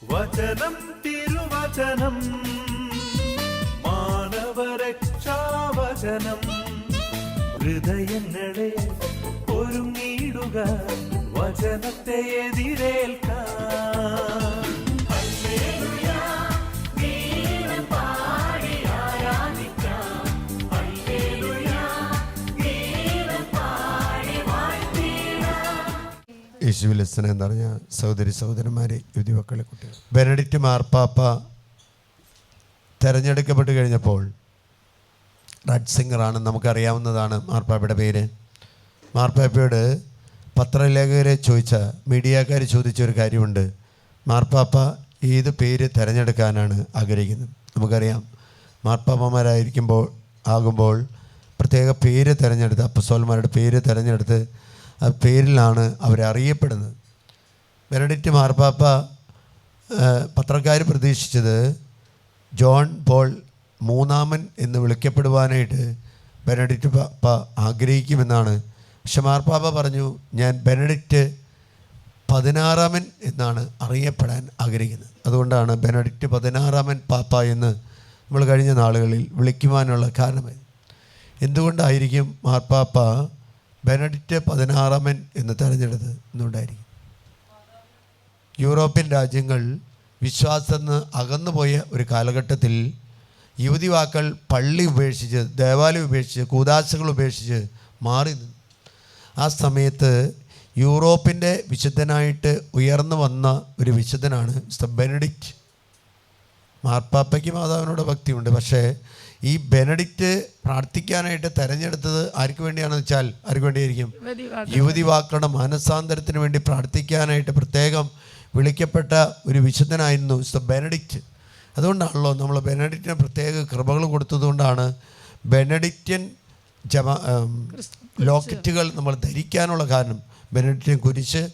വചനം തിരുവചനം മാനവരക്ഷാവചനം ഹൃദയങ്ങളെ ഒരുങ്ങിയിടുക വചനത്തെ എതിരേൽക്കാൻ. യേശുവിൽ സ്നേഹം നിറഞ്ഞ സഹോദരി സഹോദരന്മാരെ, യുവതിമക്കളെ, കുട്ടികൾ, ബെനഡിക്റ്റ് മാർപ്പാപ്പ തിരഞ്ഞെടുക്കപ്പെട്ട് കഴിഞ്ഞപ്പോൾ റാറ്റ്സിംഗറാണ്, നമുക്കറിയാവുന്നതാണ് മാർപ്പാപ്പയുടെ പേര്. മാർപ്പാപ്പയോട് പത്രലേഖകരെ മീഡിയക്കാർ ചോദിച്ചൊരു കാര്യമുണ്ട്, മാർപ്പാപ്പ ഏത് പേര് തിരഞ്ഞെടുക്കാനാണ് ആഗ്രഹിക്കുന്നത്? നമുക്കറിയാം, മാർപ്പാപ്പമാരാകുമ്പോൾ പ്രത്യേക പേര് തിരഞ്ഞെടുത്ത്, അപ്പസ്തോലന്മാരുടെ പേര് തിരഞ്ഞെടുത്ത് ആ പേരിലാണ് അവരറിയപ്പെടുന്നത്. ബെനഡിക്റ്റ് മാർപ്പാപ്പ പത്രക്കാർ പ്രതീക്ഷിച്ചത് ജോൺ പോൾ മൂന്നാമൻ എന്ന് വിളിക്കപ്പെടുവാനായിട്ട് ബെനഡിക്റ്റ് പാപ്പ ആഗ്രഹിക്കുമെന്നാണ്. പക്ഷെ മാർപ്പാപ്പ പറഞ്ഞു, ഞാൻ ബെനഡിക്റ്റ് 16 എന്നാണ് അറിയപ്പെടാൻ ആഗ്രഹിക്കുന്നത്. അതുകൊണ്ടാണ് ബെനഡിക്റ്റ് 16 പാപ്പ എന്ന് നമ്മൾ കഴിഞ്ഞ നാളുകളിൽ വിളിക്കുവാനുള്ള കാരണമായി. എന്തുകൊണ്ടായിരിക്കും മാർപ്പാപ്പ ബെനഡിക്റ്റ് 16 എന്ന് തിരഞ്ഞെടുത്തത് എന്നുകൊണ്ടായിരിക്കും? യൂറോപ്യൻ രാജ്യങ്ങൾ വിശ്വാസത്തിൽ നിന്ന് അകന്നുപോയ ഒരു കാലഘട്ടത്തിൽ യുവതിവാക്കൾ പള്ളി ഉപേക്ഷിച്ച്, ദേവാലയം ഉപേക്ഷിച്ച്, കൂദാശകൾ ഉപേക്ഷിച്ച് മാറി നിന്നു. ആ സമയത്ത് യൂറോപ്പിൻ്റെ വിശുദ്ധനായിട്ട് ഉയർന്നു വന്ന ഒരു വിശുദ്ധനാണ് ബെനഡിക്റ്റ്. മാർപ്പാപ്പയ്ക്ക് മാതാവിനോട് ഭക്തിയുണ്ട്, പക്ഷേ ഈ ബെനഡിക്റ്റ് പ്രാർത്ഥിക്കാനായിട്ട് തിരഞ്ഞെടുത്തത് ആർക്ക് വേണ്ടിയാണെന്ന് വെച്ചാൽ ആർക്ക് വേണ്ടിയായിരിക്കും? യുവതിവാക്കളുടെ മാനസാന്തരത്തിന് വേണ്ടി പ്രാർത്ഥിക്കാനായിട്ട് പ്രത്യേകം വിളിക്കപ്പെട്ട ഒരു വിശുദ്ധനായിരുന്നു ബെനഡിക്റ്റ്. അതുകൊണ്ടാണല്ലോ നമ്മൾ ബെനഡിക്റ്റിന് പ്രത്യേക കൃപകൾ കൊടുത്തതുകൊണ്ടാണ് ബെനഡിക്റ്റൻ ലോക്കറ്റുകൾ നമ്മൾ ധരിക്കാനുള്ള കാരണം. ബെനഡിക്റ്റിൻ കുരിശ്,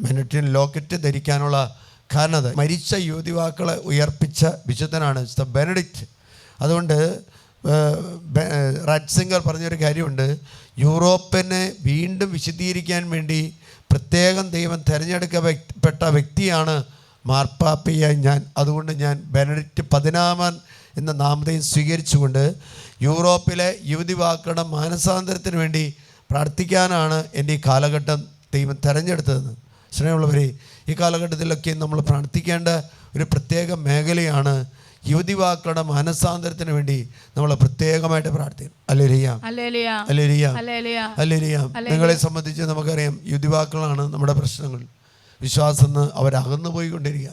ബെനഡിക്റ്റിൻ ലോക്കറ്റ് ധരിക്കാനുള്ള കാരണം അത് മരിച്ച യുവതിവാക്കളെ ഉയർപ്പിച്ച വിശുദ്ധനാണ് ബെനഡിക്റ്റ്. അതുകൊണ്ട് റാറ്റ്സിംഗർ പറഞ്ഞൊരു കാര്യമുണ്ട്, യൂറോപ്പിനെ വീണ്ടും വിശദീകരിക്കാൻ വേണ്ടി പ്രത്യേകം ദൈവം തിരഞ്ഞെടുക്കപ്പെട്ട വ്യക്തിയാണ് മാർപ്പാപ്പയായി ഞാൻ. അതുകൊണ്ട് ഞാൻ ബെനഡിക്റ്റ് 16 എന്ന നാമധേയം സ്വീകരിച്ചുകൊണ്ട് യൂറോപ്പിലെ യുവതിവാക്കളുടെ മാനസാന്തരത്തിന് വേണ്ടി പ്രാർത്ഥിക്കാനാണ് എൻ്റെ ഈ കാലഘട്ടം ദൈവം തിരഞ്ഞെടുത്തതെന്ന്. സ്നേഹമുള്ളവരെ, ഈ കാലഘട്ടത്തിലൊക്കെ നമ്മൾ പ്രാർത്ഥിക്കേണ്ട ഒരു പ്രത്യേക മേഖലയാണ് യുവതിവാക്കളുടെ മാനസാന്തരത്തിന് വേണ്ടി നമ്മൾ പ്രത്യേകമായിട്ട് പ്രാർത്ഥിക്കും. Hallelujah, hallelujah, hallelujah. നിങ്ങളെ സംബന്ധിച്ച് നമുക്കറിയാം, യുവതിവാക്കളാണ് നമ്മുടെ പ്രശ്നങ്ങൾ. വിശ്വാസം നിന്ന് അവരകന്നു പോയിക്കൊണ്ടിരിക്കുക.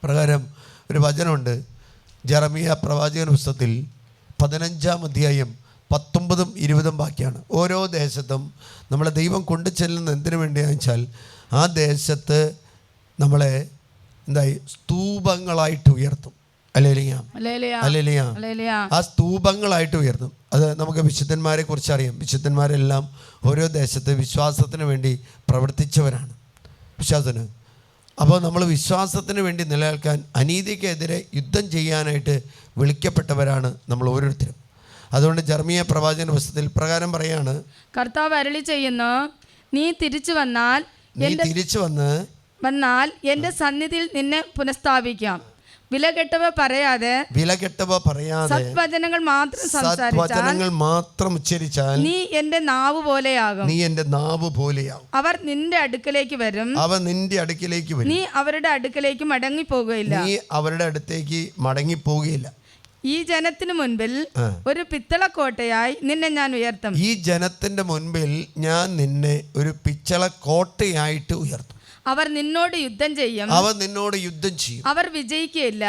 പ്രകാരം ഒരു വചനമുണ്ട്, ജെറമിയ പ്രവാചകൻ പുസ്തകത്തിൽ 15-ാം അധ്യായം 19ഉം 20ഉം വാക്യമാണ്. ഓരോ ദേശത്തും നമ്മളെ ദൈവം കൊണ്ടു ചെല്ലുന്നത് എന്തിനു വേണ്ടിയാണെന്ന് വെച്ചാൽ ആ ദേശത്ത് നമ്മളെ സ്തൂപങ്ങളായിട്ട് ഉയർത്തും. Hallelujah, hallelujah. ആ സ്തൂപങ്ങളായിട്ട് ഉയർത്തും. അത് നമുക്ക് വിശുദ്ധന്മാരെ കുറിച്ച് അറിയാം. വിശുദ്ധന്മാരെല്ലാം ഓരോ ദേശത്ത് വിശ്വാസത്തിന് വേണ്ടി പ്രവർത്തിച്ചവരാണ്. വിശ്വാസത്തിന് അപ്പോൾ നമ്മൾ വിശ്വാസത്തിന് വേണ്ടി നിലനിൽക്കാൻ, അനീതിക്കെതിരെ യുദ്ധം ചെയ്യാനായിട്ട് വിളിക്കപ്പെട്ടവരാണ് നമ്മൾ ഓരോരുത്തരും. അതുകൊണ്ട് ജെറമിയ പ്രവാചകന്റെ പുസ്തകത്തിൽ പ്രകാരം പറയാണ്, കർത്താവ് അരുളി ചെയ്യുന്നു, നീ തിരിച്ചു വന്നാൽ എന്റെ സന്നിധിയിൽ നിന്നെ പുനഃസ്ഥാപിക്കാം. വിലകെട്ടവ പറയാതെ സദ്വചനങ്ങൾ മാത്രം ഉച്ചരിച്ചാൽ നീ എന്റെ നാവ് പോലെയാകും. അവർ നിന്റെ അടുക്കലേക്ക് വരും, നീ അവരുടെ അടുക്കലേക്ക് മടങ്ങിപ്പോകുകയില്ല. ഈ ജനത്തിന് മുൻപിൽ ഒരു പിത്തളക്കോട്ടയായി നിന്നെ ഞാൻ ഉയർത്തും. ഈ ജനത്തിന്റെ മുൻപിൽ ഞാൻ നിന്നെ ഒരു പിച്ചളക്കോട്ടയായിട്ട് ഉയർത്തും. അവർ നിന്നോട് യുദ്ധം ചെയ്യും, അവർ വിജയിക്കുകയില്ല.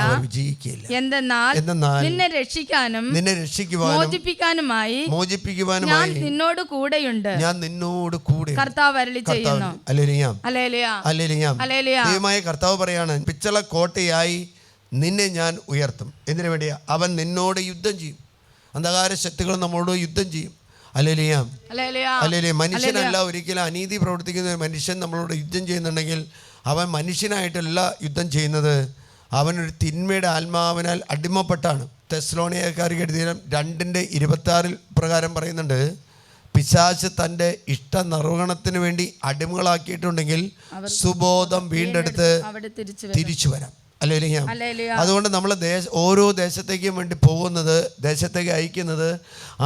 എന്തെന്നാൽ നിന്നെ രക്ഷിക്കാനും മോചിപ്പിക്കാനുമായി ഞാൻ നിന്നോട് കൂടെയുണ്ട്. കർത്താവ് അരുളി ചെയ്യുന്നു. ദൈവമായ കർത്താവ് പറയാണ്, പിച്ചളക്കോട്ടയായി നിന്നെ ഞാൻ ഉയർത്തും. എന്തിനു വേണ്ടിയാ? അവൻ നിന്നോട് യുദ്ധം ചെയ്യും. അന്ധകാര ശക്തികൾ നമ്മളോട് യുദ്ധം ചെയ്യും. Hallelujah, hallelujah. മനുഷ്യനല്ല, ഒരിക്കലും അനീതി പ്രവർത്തിക്കുന്ന ഒരു മനുഷ്യൻ നമ്മളോട് യുദ്ധം ചെയ്യുന്നുണ്ടെങ്കിൽ അവൻ മനുഷ്യനായിട്ടല്ല യുദ്ധം ചെയ്യുന്നത്, അവനൊരു തിന്മയുടെ ആത്മാവിനാൽ അടിമപ്പെട്ടാണ്. തെസ്സലോനിയക്കാർക്ക് എഴുതിയ 2:26 പ്രകാരം പറയുന്നുണ്ട്, പിശാച് തൻ്റെ ഇഷ്ട നിർവഹണത്തിന് വേണ്ടി അടിമകളാക്കിയിട്ടുണ്ടെങ്കിൽ സുബോധം വീണ്ടെടുത്ത് അവിടെ തിരിച്ചു വരാം. അല്ലെങ്കിൽ ഹല്ലേലൂയ. അതുകൊണ്ട് നമ്മൾ ഓരോ ദേശത്തേക്കും വേണ്ടി പോകുന്നത്, ദേശത്തേക്ക് അയക്കുന്നത്,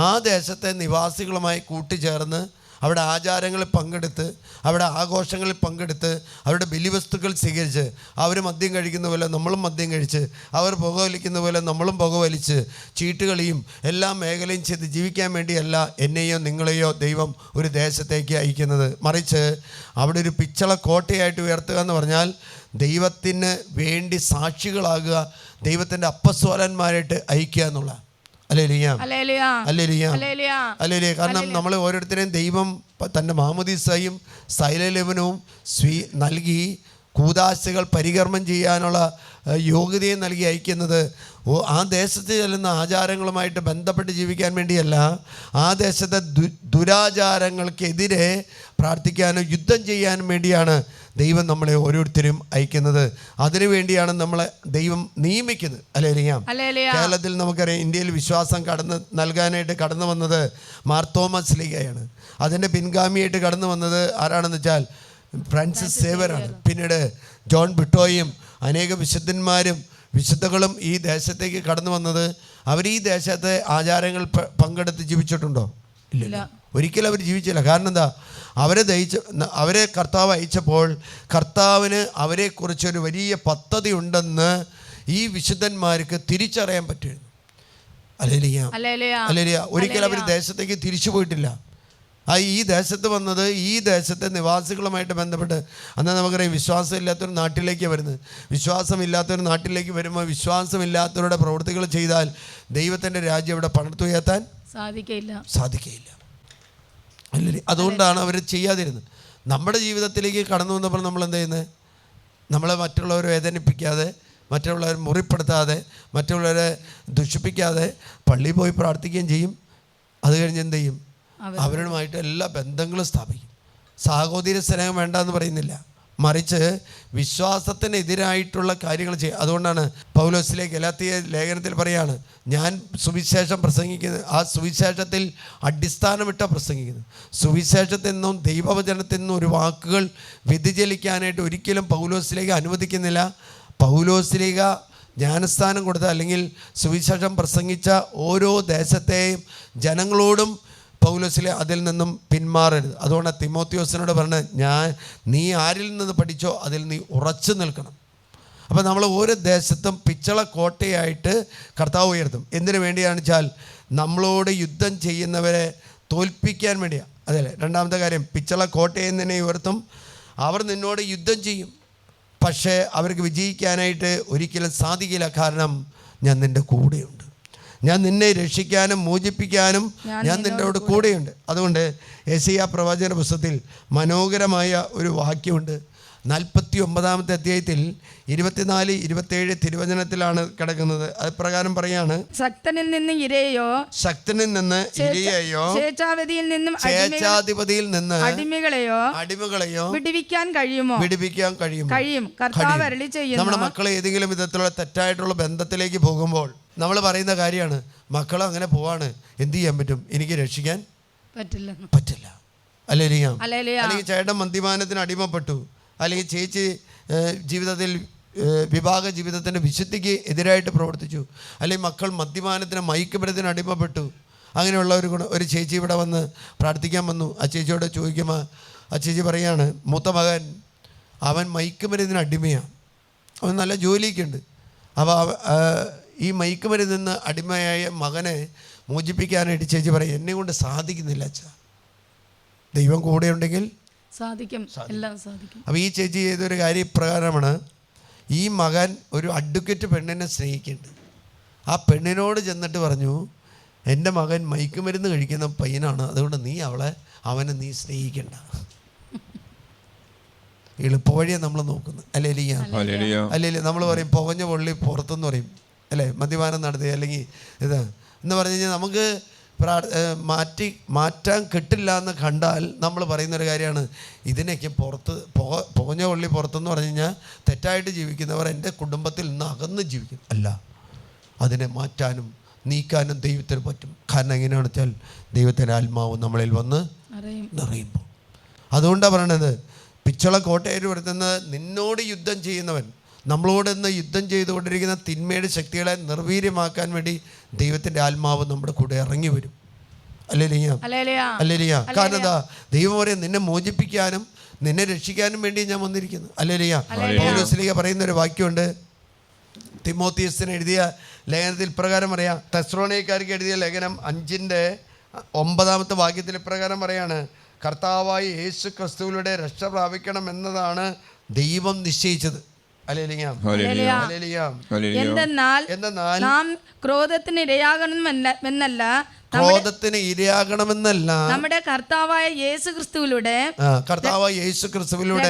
ആ ദേശത്തെ നിവാസികളുമായി കൂട്ടിച്ചേർന്ന് അവിടെ ആചാരങ്ങളിൽ പങ്കെടുത്ത്, അവിടെ ആഘോഷങ്ങളിൽ പങ്കെടുത്ത്, അവരുടെ ബലിവസ്തുക്കൾ സ്വീകരിച്ച്, അവർ മദ്യം കഴിക്കുന്ന പോലെ നമ്മളും മദ്യം കഴിച്ച്, അവർ പുകവലിക്കുന്ന പോലെ നമ്മളും പുകവലിച്ച്, ചീട്ടുകളിയും എല്ലാ മേഖലയും ചെയ്ത് ജീവിക്കാൻ വേണ്ടിയല്ല എന്നെയോ നിങ്ങളെയോ ദൈവം ഒരു ദേശത്തേക്ക് അയക്കുന്നത്. മറിച്ച് അവിടെ ഒരു പിച്ചള കോട്ടയായിട്ട് ഉയർത്തുക എന്ന് പറഞ്ഞാൽ ദൈവത്തിന് വേണ്ടി സാക്ഷികളാകുക, ദൈവത്തിൻ്റെ അപ്പസ്വലന്മാരായിട്ട് അയക്കുക എന്നുള്ള. അല്ലേലിയ. കാരണം നമ്മൾ ഓരോരുത്തരെയും ദൈവം തൻ്റെ മാമോദീസയും സൈലലേപനവും നൽകി കൂദാശകൾ പരികർമ്മം ചെയ്യാനുള്ള യോഗ്യതയും നൽകി അയക്കുന്നത് ആ ദേശത്ത് ചെല്ലുന്ന ആചാരങ്ങളുമായിട്ട് ബന്ധപ്പെട്ട് ജീവിക്കാൻ വേണ്ടിയല്ല, ആ ദേശത്തെ ദുരാചാരങ്ങൾക്കെതിരെ പ്രാർത്ഥിക്കാനും യുദ്ധം ചെയ്യാനും വേണ്ടിയാണ് ദൈവം നമ്മളെ ഓരോരുത്തരും അയക്കുന്നത്. അതിനുവേണ്ടിയാണ് നമ്മളെ ദൈവം നിയമിക്കുന്നത്. കേരളത്തിൽ നമുക്കറിയാം, ഇന്ത്യയിൽ വിശ്വാസം നൽകാനായിട്ട് കടന്നു വന്നത് മാർത്തോമാ ശ്ലീഹയാണ്. അതിൻ്റെ പിൻഗാമിയായിട്ട് കടന്നു വന്നത് ആരാണെന്ന് വെച്ചാൽ ഫ്രാൻസിസ് സേവ്യറാണ്. പിന്നീട് ജോൺ ബിട്ടോയും അനേക വിശുദ്ധന്മാരും വിശുദ്ധകളും ഈ ദേശത്തേക്ക് കടന്നു വന്നത്. അവർ ഈ ദേശത്തെ ആചാരങ്ങൾ പങ്കെടുത്ത് ജീവിച്ചിട്ടുണ്ടോ? ഇല്ല, ഒരിക്കലും അവർ ജീവിച്ചില്ല. കാരണം എന്താ? അവരെ കർത്താവ് അയച്ചപ്പോൾ കർത്താവിന് അവരെക്കുറിച്ചൊരു വലിയ പദ്ധതി ഉണ്ടെന്ന് ഈ വിശുദ്ധന്മാർക്ക് തിരിച്ചറിയാൻ പറ്റുമായിരുന്നു. അല്ലേലിയ. ഒരിക്കലും അവർ ദേശത്തേക്ക് തിരിച്ചു പോയിട്ടില്ല. ഈ ദേശത്ത് വന്നത് ഈ ദേശത്തെ നിവാസികളുമായിട്ട് ബന്ധപ്പെട്ട്. എന്നാൽ നമുക്കറിയാം, വിശ്വാസമില്ലാത്തൊരു നാട്ടിലേക്ക് വരുന്നത്. വിശ്വാസമില്ലാത്തൊരു നാട്ടിലേക്ക് വരുമ്പോൾ വിശ്വാസമില്ലാത്തവരുടെ പ്രവൃത്തികൾ ചെയ്താൽ ദൈവത്തിൻ്റെ രാജ്യം ഇവിടെ പണിതുയർത്താൻ സാധിക്കയില്ല. അല്ലേ? അതുകൊണ്ടാണ് അവർ ചെയ്യാതിരുന്നത്. നമ്മുടെ ജീവിതത്തിലേക്ക് കടന്നു വന്നപ്പോൾ നമ്മൾ എന്ത് ചെയ്യുന്നത്? നമ്മളെ മറ്റുള്ളവരെ വേദനിപ്പിക്കാതെ, മറ്റുള്ളവരെ മുറിപ്പെടുത്താതെ, മറ്റുള്ളവരെ ദുഷിപ്പിക്കാതെ പള്ളിയിൽ പോയി പ്രാർത്ഥിക്കുകയും ചെയ്യും. അത് കഴിഞ്ഞ് എന്ത് ചെയ്യും? അവരുമായിട്ട് എല്ലാ ബന്ധങ്ങളും സ്ഥാപിക്കും. സാഹോദര്യ സ്നേഹം വേണ്ടെന്ന് പറയുന്നില്ല, മറിച്ച് വിശ്വാസത്തിനെതിരായിട്ടുള്ള കാര്യങ്ങൾ ചെയ്യും. അതുകൊണ്ടാണ് പൗലോസിലെ ഗലാത്യ ലേഖനത്തിൽ പറയാണ്, ഞാൻ സുവിശേഷം പ്രസംഗിക്കുന്നത് ആ സുവിശേഷത്തിൽ അടിസ്ഥാനമിട്ട പ്രസംഗിക്കുന്നത്. സുവിശേഷത്തിൽ നിന്നും ദൈവവചനത്തിൽ നിന്നും ഒരു വാക്കുകൾ വ്യതിചലിക്കാനായിട്ട് ഒരിക്കലും പൗലോസിലേക്ക് അനുവദിക്കുന്നില്ല. പൗലോസിലേക ജ്ഞാനസ്ഥാനം കൊടുത്ത അല്ലെങ്കിൽ സുവിശേഷം പ്രസംഗിച്ച ഓരോ ദേശത്തെയും ജനങ്ങളോടും പൗലോസിലെ അതിൽ നിന്നും പിന്മാറരുത്. അതുകൊണ്ട് തിമോത്തിയോസിനോട് പറഞ്ഞ്, നീ ആരിൽ നിന്ന് പഠിച്ചോ അതിൽ നീ ഉറച്ചു നിൽക്കണം. അപ്പോൾ നമ്മൾ ഓരോ ദേശത്തും പിച്ചള കോട്ടയായിട്ട് കർത്താവ് ഉയർത്തും. എന്തിനു വേണ്ടിയാണെന്ന് വെച്ചാൽ നമ്മളോട് യുദ്ധം ചെയ്യുന്നവരെ തോൽപ്പിക്കാൻ വേണ്ടിയാണ്. അതല്ലേ രണ്ടാമത്തെ കാര്യം. പിച്ചള കോട്ടയെ നിന്നെ ഉയർത്തും. അവർ നിന്നോട് യുദ്ധം ചെയ്യും, പക്ഷേ അവർക്ക് വിജയിക്കാനായിട്ട് ഒരിക്കലും സാധിക്കില്ല. കാരണം ഞാൻ നിൻ്റെ കൂടെയുണ്ട്. ഞാൻ നിന്നെ രക്ഷിക്കാനും മോചിപ്പിക്കാനും ഞാൻ നിന്നോട് കൂടെയുണ്ട്. അതുകൊണ്ട് യെശയ്യാ പ്രവാചകന്റെ പുസ്തകത്തിൽ മനോഹരമായ ഒരു വാക്യമുണ്ട്. 49-ാമത്തെ അധ്യായത്തിൽ 24-27 തിരുവചനത്തിലാണ് കിടക്കുന്നത്. അത് പ്രകാരം പറയാണ്, ശക്തനിൽ നിന്ന് ഇരയെയോ സ്വേച്ഛാധിപതിയിൽ നിന്ന് അടിമകളെയോ വിടുവിക്കാൻ കഴിയുമോ? കഴിയും. കർത്താവ് അരുളി ചെയ്യുന്നു. നമ്മുടെ മക്കളെ ഏതെങ്കിലും വിധത്തിലുള്ള തെറ്റായിട്ടുള്ള ബന്ധത്തിലേക്ക് പോകുമ്പോൾ നമ്മൾ പറയുന്ന കാര്യമാണ്, മക്കൾ അങ്ങനെ പോവാണ്, എന്ത് ചെയ്യാൻ പറ്റും? എനിക്ക് രക്ഷിക്കാൻ പറ്റില്ല. അല്ലെങ്കിൽ ചേട്ടൻ മദ്യപാനത്തിന് അടിമപ്പെട്ടു, അല്ലെങ്കിൽ ചേച്ചി ജീവിതത്തിൽ വിവാഹ ജീവിതത്തിൻ്റെ വിശുദ്ധിക്ക് എതിരായിട്ട് പ്രവർത്തിച്ചു, അല്ലെങ്കിൽ മക്കൾ മദ്യപാനത്തിന് മയക്കുമരുന്നിന് അടിമപ്പെട്ടു. അങ്ങനെയുള്ള ഒരു ചേച്ചി ഇവിടെ വന്ന് പ്രാർത്ഥിക്കാൻ വന്നു. ആ ചേച്ചിയോട് ചോദിക്കുമ്പോൾ ആ ചേച്ചി പറയാണ്, മൂത്ത മകൻ അവൻ മയക്കുമരുന്നിന് അടിമയാണ്, അവൻ നല്ല ജോലിയൊക്കെ ഉണ്ട്. അപ്പോൾ ഈ മയക്കുമരുന്നിന് അടിമയായ മകനെ മോചിപ്പിക്കാനായിട്ട് ചേച്ചി പറയും, എന്നെ കൊണ്ട് സാധിക്കുന്നില്ല അച്ഛാ, ദൈവം കൂടെ ഉണ്ടെങ്കിൽ സാധിക്കും, എല്ലാം സാധിക്കും. അപ്പോൾ ഈ ചേച്ചി ചെയ്തൊരു കാര്യം ഇപ്രകാരമാണ്. ഈ മകൻ ഒരു അഡ്വക്കേറ്റ് പെണ്ണിനെ സ്നേഹിക്കുന്നുണ്ട്. ആ പെണ്ണിനോട് ചെന്നിട്ട് പറഞ്ഞു, എൻ്റെ മകൻ മയക്കുമരുന്ന് കഴിക്കുന്ന പയ്യനാണ്, അതുകൊണ്ട് അവനെ നീ സ്നേഹിക്കണ്ട. എളുപ്പവഴിയാണ് നമ്മൾ നോക്കുന്നത്. അല്ലേ നമ്മൾ പറയും പുകഞ്ഞ പൊള്ളി പുറത്തെന്ന് പറയും, അല്ലേ? മദ്യപാനം നടത്തി അല്ലെങ്കിൽ ഇത് എന്ന് പറഞ്ഞു കഴിഞ്ഞാൽ നമുക്ക് മാറ്റാൻ കിട്ടില്ല എന്ന് കണ്ടാൽ നമ്മൾ പറയുന്നൊരു കാര്യമാണ്, ഇതിനൊക്കെ പുകഞ്ഞ പൊള്ളി പുറത്തെന്ന് പറഞ്ഞു കഴിഞ്ഞാൽ തെറ്റായിട്ട് ജീവിക്കുന്നവർ എൻ്റെ കുടുംബത്തിൽ നിന്ന് അകന്ന് ജീവിക്കും. അല്ല, അതിനെ മാറ്റാനും നീക്കാനും ദൈവത്തിന് പറ്റും. കാരണം എങ്ങനെയാണെന്ന് വെച്ചാൽ ദൈവത്തിൻ്റെ ആത്മാവ് നമ്മളിൽ വന്ന് നിറയുമ്പോൾ. അതുകൊണ്ടാണ് പറയണത്, പിച്ചള കോട്ടയിൽ വരുന്നത് നിന്നോട് യുദ്ധം ചെയ്യുന്നവൻ, നമ്മളോട് ഇന്ന് യുദ്ധം ചെയ്തുകൊണ്ടിരിക്കുന്ന തിന്മയുടെ ശക്തികളെ നിർവീര്യമാക്കാൻ വേണ്ടി ദൈവത്തിൻ്റെ ആത്മാവ് നമ്മുടെ കൂടെ ഇറങ്ങി വരും. അല്ലേലിയ. കാരണം എന്താ? ദൈവം പറയും നിന്നെ മോചിപ്പിക്കാനും നിന്നെ രക്ഷിക്കാനും വേണ്ടി ഞാൻ വന്നിരിക്കുന്നു. അല്ലേലിയ. പൗലോസ് പറയുന്നൊരു വാക്യമുണ്ട്, തിമോത്തിയസിന് എഴുതിയ ലേഖനത്തിൽ ഇപ്രകാരം പറയാം. തെസ്സലോനിക്കർക്ക് എഴുതിയ ലേഖനം 5:9 വാക്യത്തിൽ ഇപ്രകാരം പറയാണ്, കർത്താവായ യേശു ക്രിസ്തുവിലൂടെ രക്ഷ പ്രാപിക്കണം എന്നതാണ് ദൈവം നിശ്ചയിച്ചത്. എന്തെന്നാൽ നാം ക്രോധത്തിന് ഇരയാകണമെന്നല്ല നമ്മുടെ കർത്താവായ യേശു ക്രിസ്തുവിലൂടെ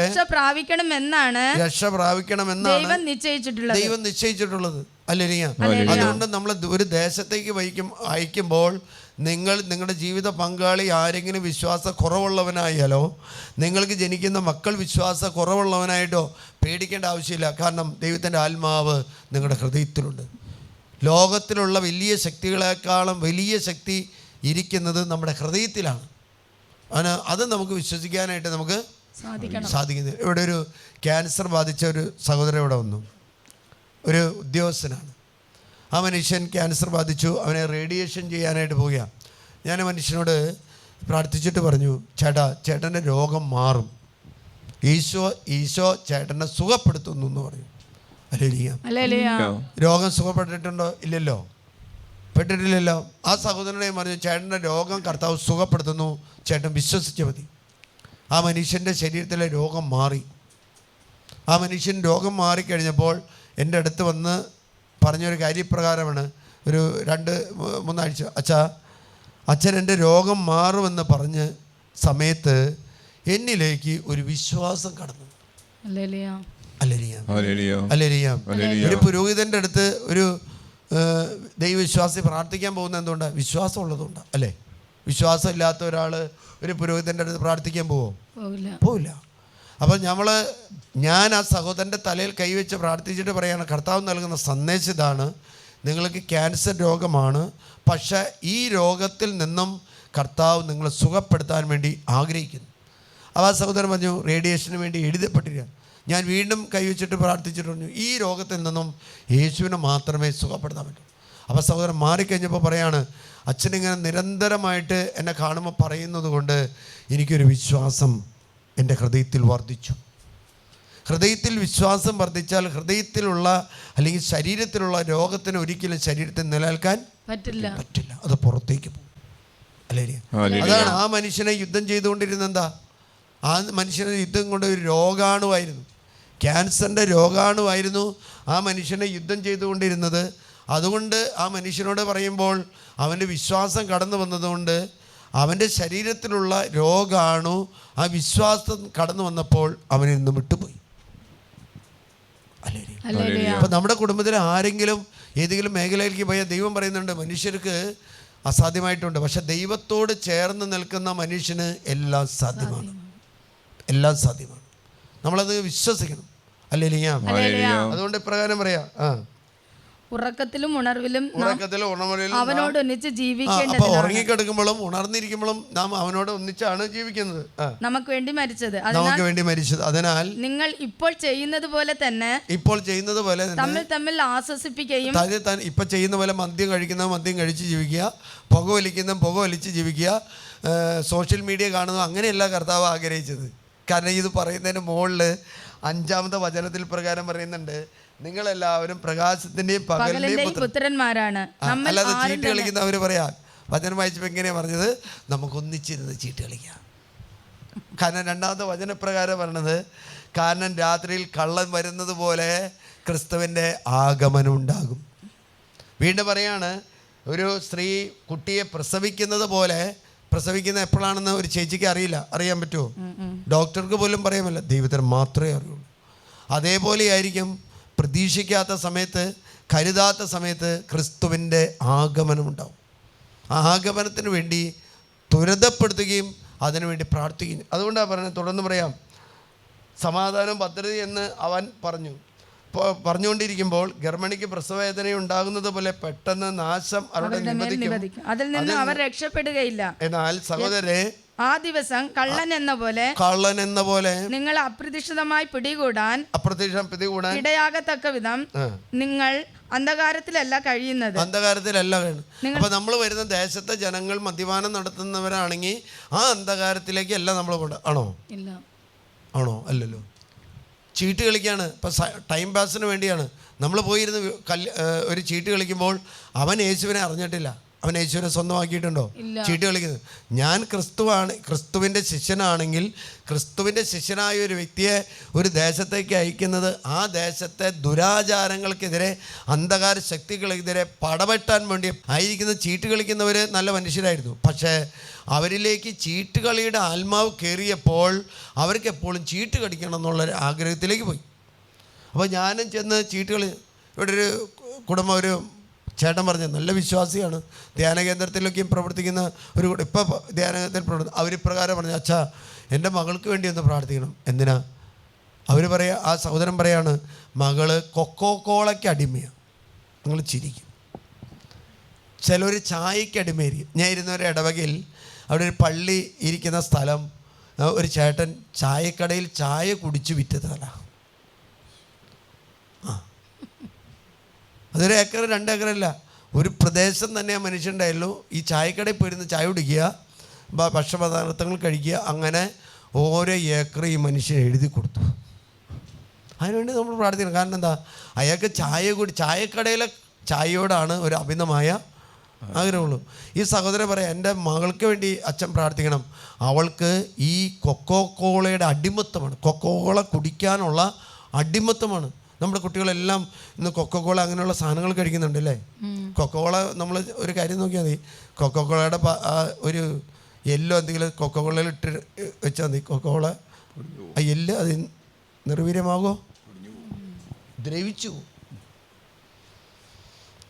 രക്ഷ പ്രാപിക്കണമെന്നാണ് ദൈവം നിശ്ചയിച്ചിട്ടുള്ളത്. അതുകൊണ്ട് നമ്മൾ ഒരു ദേശത്തേക്ക് അയക്കുമ്പോൾ നിങ്ങളുടെ ജീവിത പങ്കാളി ആരെങ്കിലും വിശ്വാസ കുറവുള്ളവനായാലോ, നിങ്ങൾക്ക് ജനിക്കുന്ന മക്കൾ വിശ്വാസ കുറവുള്ളവനായിട്ടോ പേടിക്കേണ്ട ആവശ്യമില്ല. കാരണം ദൈവത്തിൻ്റെ ആത്മാവ് നിങ്ങളുടെ ഹൃദയത്തിലുണ്ട്. ലോകത്തിലുള്ള വലിയ ശക്തികളെക്കാളും വലിയ ശക്തി ഇരിക്കുന്നത് നമ്മുടെ ഹൃദയത്തിലാണ്. അത് നമുക്ക് വിശ്വസിക്കാനായിട്ട് നമുക്ക് സാധിക്കുന്നത്. ഇവിടെ ഒരു ക്യാൻസർ ബാധിച്ച ഒരു സഹോദരൻ ഇവിടെ വന്നു, ഒരു ഉദ്യോഗസ്ഥനാണ്. ആ മനുഷ്യൻ ക്യാൻസർ ബാധിച്ചു, അവനെ റേഡിയേഷൻ ചെയ്യാനായിട്ട് പോവുകയാണ്. ഞാൻ ആ മനുഷ്യനോട് പ്രാർത്ഥിച്ചിട്ട് പറഞ്ഞു, ചേട്ടൻ്റെ രോഗം മാറും, ഈശോ ചേട്ടനെ സുഖപ്പെടുത്തുന്നു എന്ന് പറഞ്ഞു. രോഗം സുഖപ്പെട്ടിട്ടുണ്ടോ? ഇല്ലല്ലോ, പെട്ടിട്ടില്ലല്ലോ. ആ സഹോദരനെ പറഞ്ഞു, ചേട്ടൻ്റെ രോഗം കർത്താവ് സുഖപ്പെടുത്തുന്നു, ചേട്ടൻ വിശ്വസിച്ചാൽ മതി. ആ മനുഷ്യൻ്റെ ശരീരത്തിലെ രോഗം മാറി. ആ മനുഷ്യൻ രോഗം മാറിക്കഴിഞ്ഞപ്പോൾ എൻ്റെ അടുത്ത് വന്ന് പറഞ്ഞൊരു കാര്യപ്രകാരമാണ്, ഒരു 2-3 ആഴ്ച അച്ഛൻ എൻ്റെ രോഗം മാറുമെന്ന് പറഞ്ഞ സമയത്ത് എന്നിലേക്ക് ഒരു വിശ്വാസം കടന്നു. ഒരു പുരോഹിതൻ്റെ അടുത്ത് ഒരു ദൈവവിശ്വാസി പ്രാർത്ഥിക്കാൻ പോകുന്നത് എന്തുകൊണ്ടാണ്? വിശ്വാസം ഉള്ളതുകൊണ്ടാണ്, അല്ലേ? വിശ്വാസം ഇല്ലാത്ത ഒരാൾ ഒരു പുരോഹിതൻ്റെ അടുത്ത് പ്രാർത്ഥിക്കാൻ പോവില്ല. അപ്പോൾ ഞാൻ ആ സഹോദരൻ്റെ തലയിൽ കൈവച്ച് പ്രാർത്ഥിച്ചിട്ട് പറയാണ്, കർത്താവ് നൽകുന്ന സന്ദേശം ഇതാണ്, നിങ്ങൾക്ക് ക്യാൻസർ രോഗമാണ്, പക്ഷേ ഈ രോഗത്തിൽ നിന്നും കർത്താവ് നിങ്ങളെ സുഖപ്പെടുത്താൻ വേണ്ടി ആഗ്രഹിക്കുന്നു. അപ്പോൾ ആ സഹോദരൻ പറഞ്ഞു, റേഡിയേഷന് വേണ്ടി എഴുതപ്പെട്ടിരിക്കുക. ഞാൻ വീണ്ടും കൈവച്ചിട്ട് പ്രാർത്ഥിച്ചിട്ട് പറഞ്ഞു, ഈ രോഗത്തിൽ നിന്നും യേശുവിനെ മാത്രമേ സുഖപ്പെടുത്താൻ പറ്റൂ. അപ്പോൾ സഹോദരൻ മാറിക്കഴിഞ്ഞപ്പോൾ പറയാണ്, അച്ഛനിങ്ങനെ നിരന്തരമായിട്ട് എന്നെ കാണുമ്പോൾ പറയുന്നത് കൊണ്ട് എനിക്കൊരു വിശ്വാസം എൻ്റെ ഹൃദയത്തിൽ വർദ്ധിച്ചു. ഹൃദയത്തിൽ വിശ്വാസം വർദ്ധിച്ചാൽ ഹൃദയത്തിലുള്ള അല്ലെങ്കിൽ ശരീരത്തിലുള്ള രോഗത്തിന് ഒരിക്കലും ശരീരത്തിൽ നിലനിൽക്കാൻ പറ്റില്ല. അത് പുറത്തേക്ക് പോകും. അല്ലേ? അതാണ് ആ മനുഷ്യനെ യുദ്ധം ചെയ്തുകൊണ്ടിരുന്നത്. എന്താ? ആ മനുഷ്യനെ യുദ്ധം കൊണ്ട് ഒരു രോഗാണുവായിരുന്നു, ക്യാൻസറിൻ്റെ രോഗാണുവായിരുന്നു ആ മനുഷ്യനെ യുദ്ധം ചെയ്തുകൊണ്ടിരുന്നത്. അതുകൊണ്ട് ആ മനുഷ്യനോട് പറയുമ്പോൾ അവൻ്റെ വിശ്വാസം കടന്നു വന്നതുകൊണ്ട് അവൻ്റെ ശരീരത്തിലുള്ള രോഗാണു ആ വിശ്വാസം കടന്നു വന്നപ്പോൾ അവനിൽ നിന്ന് വിട്ടുപോയി. അപ്പം നമ്മുടെ കുടുംബത്തിൽ ആരെങ്കിലും ഏതെങ്കിലും മേഖലയിലേക്ക് പോയാൽ ദൈവം പറയുന്നുണ്ട്, മനുഷ്യർക്ക് അസാധ്യമായിട്ടുണ്ട്, പക്ഷെ ദൈവത്തോട് ചേർന്ന് നിൽക്കുന്ന മനുഷ്യന് എല്ലാം സാധ്യമാണ്. നമ്മളത് വിശ്വസിക്കണം. അതുകൊണ്ട് ഇപ്രകാരം പറയാം, ഉറക്കത്തിലും ഉണർവിലും അവനോട് ഒന്നിച്ച് ജീവിക്കേണ്ടത്. അപ്പോൾ ഉറങ്ങിക്കിടക്കുമ്പോഴും ഉണർന്നിരിക്കുമ്പോഴും നാം അവനോട് ഒന്നിച്ചാണ് ജീവിക്കുന്നത്. നമുക്ക് വേണ്ടി മരിച്ചത്. അതിനാൽ നിങ്ങൾ ഇപ്പോൾ ചെയ്യുന്നത് പോലെ തന്നെ തമ്മിൽ ആശ്വസിപ്പിക്കുകയും, ഇപ്പൊ ചെയ്യുന്ന പോലെ മദ്യം കഴിച്ച് ജീവിക്കുക, പുക വലിച്ച് ജീവിക്കുക, സോഷ്യൽ മീഡിയ കാണുന്നത്, അങ്ങനെയല്ല കർത്താവ് ആഗ്രഹിച്ചത്. കാരണം ഇത് പറയുന്നതിന് മുകളിൽ 5-ാമത്തെ വചനത്തിൽ പ്രകാരം പറയുന്നുണ്ട്, നിങ്ങളെല്ലാവരും പ്രകാശത്തിന്റെയും പകലിന്റെയും പുത്രന്മാരാണ്. അല്ലാതെ ചീട്ട് കളിക്കുന്നവർ പറയാ. വചനം വായിച്ചപ്പോൾ എങ്ങനെയാ പറഞ്ഞത്? നമുക്കൊന്നിച്ചിരുന്ന് ചീട്ട് കളിക്കാം. കാരണം 2-ാമത്തെ വചനപ്രകാരം പറഞ്ഞത്, കാരണം രാത്രിയിൽ കള്ളൻ വരുന്നത് പോലെ ക്രിസ്തുവിൻ്റെ ആഗമനം ഉണ്ടാകും. വീണ്ടും പറയാണ്, ഒരു സ്ത്രീ കുട്ടിയെ പ്രസവിക്കുന്നത് പോലെ, പ്രസവിക്കുന്ന എപ്പോഴാണെന്ന് ഒരു ചേച്ചിക്ക് അറിയാൻ പറ്റുമോ? ഡോക്ടർക്ക് പോലും പറയാമല്ല, ദൈവത്തിന് മാത്രമേ അറിയുള്ളൂ. അതേപോലെ ആയിരിക്കും പ്രതീക്ഷിക്കാത്ത സമയത്ത്, കരുതാത്ത സമയത്ത് ക്രിസ്തുവിൻ്റെ ആഗമനം ഉണ്ടാവും. ആ ആഗമനത്തിന് വേണ്ടി ത്വരിതപ്പെടുത്തുകയും അതിനുവേണ്ടി പ്രാർത്ഥിക്കുകയും. അതുകൊണ്ടാണ് പറയുന്നത്, തുടർന്ന് പറയാം, സമാധാനം ഭദ്രത എന്ന് അവൻ പറഞ്ഞു, പറഞ്ഞുകൊണ്ടിരിക്കുമ്പോൾ ഗർഭിണിക്ക് പ്രസവവേദന ഉണ്ടാകുന്നത് പോലെ പെട്ടെന്ന് നാശം അവരുടെ നിബന്ധിക്കും, അതിൽ നിന്ന് അവർ രക്ഷപ്പെടുകയില്ല. എന്നാൽ സഹോദരരെ, ആ ദിവസം കള്ളൻ എന്ന പോലെ നിങ്ങൾ അപ്രതീക്ഷിതമായി പിടികൂടാൻ ഇടയാകത്തക്ക വിധം നിങ്ങൾ അന്ധകാരത്തിലല്ല കഴിയുന്നത്. അപ്പൊ നമ്മൾ വരുന്ന ദേശത്തെ ജനങ്ങൾ മദ്യപാനം നടത്തുന്നവരാണെങ്കിൽ ആ അന്ധകാരത്തിലേക്ക് അല്ല നമ്മൾ കൊണ്ട് ആണോ? ആണോ? അല്ലല്ലോ. ചീട്ട് കളിക്കാണ്. ഇപ്പം ടൈം പാസിന് വേണ്ടിയാണ് നമ്മൾ പോയിരുന്ന് ഒരു ചീട്ട് കളിക്കുമ്പോൾ അവൻ യേശുവിനെ അറിഞ്ഞിട്ടില്ല. അവൻ യേശുവിനെ സ്വന്തമാക്കിയിട്ടുണ്ടോ? ചീട്ട് കളിക്കുന്നത്. ഞാൻ ക്രിസ്തുവിൻ്റെ ശിഷ്യനാണെങ്കിൽ ക്രിസ്തുവിൻ്റെ ശിഷ്യനായ ഒരു വ്യക്തിയെ ഒരു ദേശത്തേക്ക് അയക്കുന്നത് ആ ദേശത്തെ ദുരാചാരങ്ങൾക്കെതിരെ, അന്ധകാര ശക്തികൾക്കെതിരെ പടവെട്ടാൻ വേണ്ടി ആയിരിക്കുന്ന. ചീട്ട് കളിക്കുന്നവർ നല്ല മനുഷ്യരായിരുന്നു, പക്ഷേ അവരിലേക്ക് ചീട്ടുകളിയുടെ ആത്മാവ് കയറിയപ്പോൾ അവർക്ക് എപ്പോഴും ചീട്ട് കളിക്കണം എന്നുള്ള ആഗ്രഹത്തിലേക്ക് പോയി. അപ്പോൾ ഞാനും ചെന്ന് ചീട്ടുകളി. ഇവിടെ ഒരു കുടുംബം, ഒരു ചേട്ടൻ പറഞ്ഞ നല്ല വിശ്വാസിയാണ്, ധ്യാന കേന്ദ്രത്തിലൊക്കെയും പ്രവർത്തിക്കുന്ന ഒരു ഇപ്പോൾ ധ്യാന കേന്ദ്രത്തിൽ പ്രവർത്തിക്കുന്ന. അവരിപ്രകാരം പറഞ്ഞു, അച്ഛാ എൻ്റെ മകൾക്ക് വേണ്ടി ഒന്ന് പ്രാർത്ഥിക്കണം. എന്തിനാ? അവർ പറയാ, ആ സഹോദരൻ പറയാണ്, മകള് കൊക്കോക്കോളയ്ക്ക് അടിമയാണ്. നിങ്ങൾ ചിരിക്കും. ചിലർ ചായയ്ക്ക് അടിമയായിരിക്കും. ഞാൻ ഇരുന്നൊരു ഇടവകയിൽ, അവിടെ ഒരു പള്ളി ഇരിക്കുന്ന സ്ഥലം, ഒരു ചേട്ടൻ ചായക്കടയിൽ ചായ കുടിച്ച് വിറ്റതല്ല. അതൊരു ഏക്കർ 2 ഏക്കറല്ല, ഒരു പ്രദേശം തന്നെ ആ മനുഷ്യണ്ടായല്ലോ. ഈ ചായക്കടയിൽ പോയിരുന്ന് ചായ കുടിക്കുക, ഭക്ഷണപദാർത്ഥങ്ങൾ കഴിക്കുക, അങ്ങനെ ഓരോ ഏക്കർ ഈ മനുഷ്യൻ എഴുതി കൊടുത്തു. അതിനുവേണ്ടി നമ്മൾ പ്രാർത്ഥിക്കണം. കാരണം എന്താ? അയാൾക്ക് ചായക്കടയിലെ ചായയോടാണ് ഒരു അമിതമായ ആഗ്രഹമുള്ളൂ. ഈ സഹോദരൻ പറയാം, എൻ്റെ മകൾക്ക് വേണ്ടി അച്ഛൻ പ്രാർത്ഥിക്കണം. അവൾക്ക് ഈ കൊക്കോക്കോളയുടെ അടിമത്തമാണ്, കൊക്കോക്കോള കുടിക്കാനുള്ള അടിമത്തമാണ്. നമ്മുടെ കുട്ടികളെല്ലാം ഇന്ന് കൊക്കോക്കോള അങ്ങനെയുള്ള സാധനങ്ങൾ കഴിക്കുന്നുണ്ട് അല്ലേ? കൊക്കോക്കോള നമ്മൾ ഒരു കാര്യം നോക്കിയാൽ മതി, കൊക്കോക്കോളയുടെ ഒരു യെല്ലോ എന്തെങ്കിലും കൊക്കോക്കോളയിൽ ഇട്ട് വെച്ചാൽ മതി. കൊക്കോക്കോള ആ യെല്ല് അത് നിർവീര്യമാകുമോ? ദ്രവിച്ചു.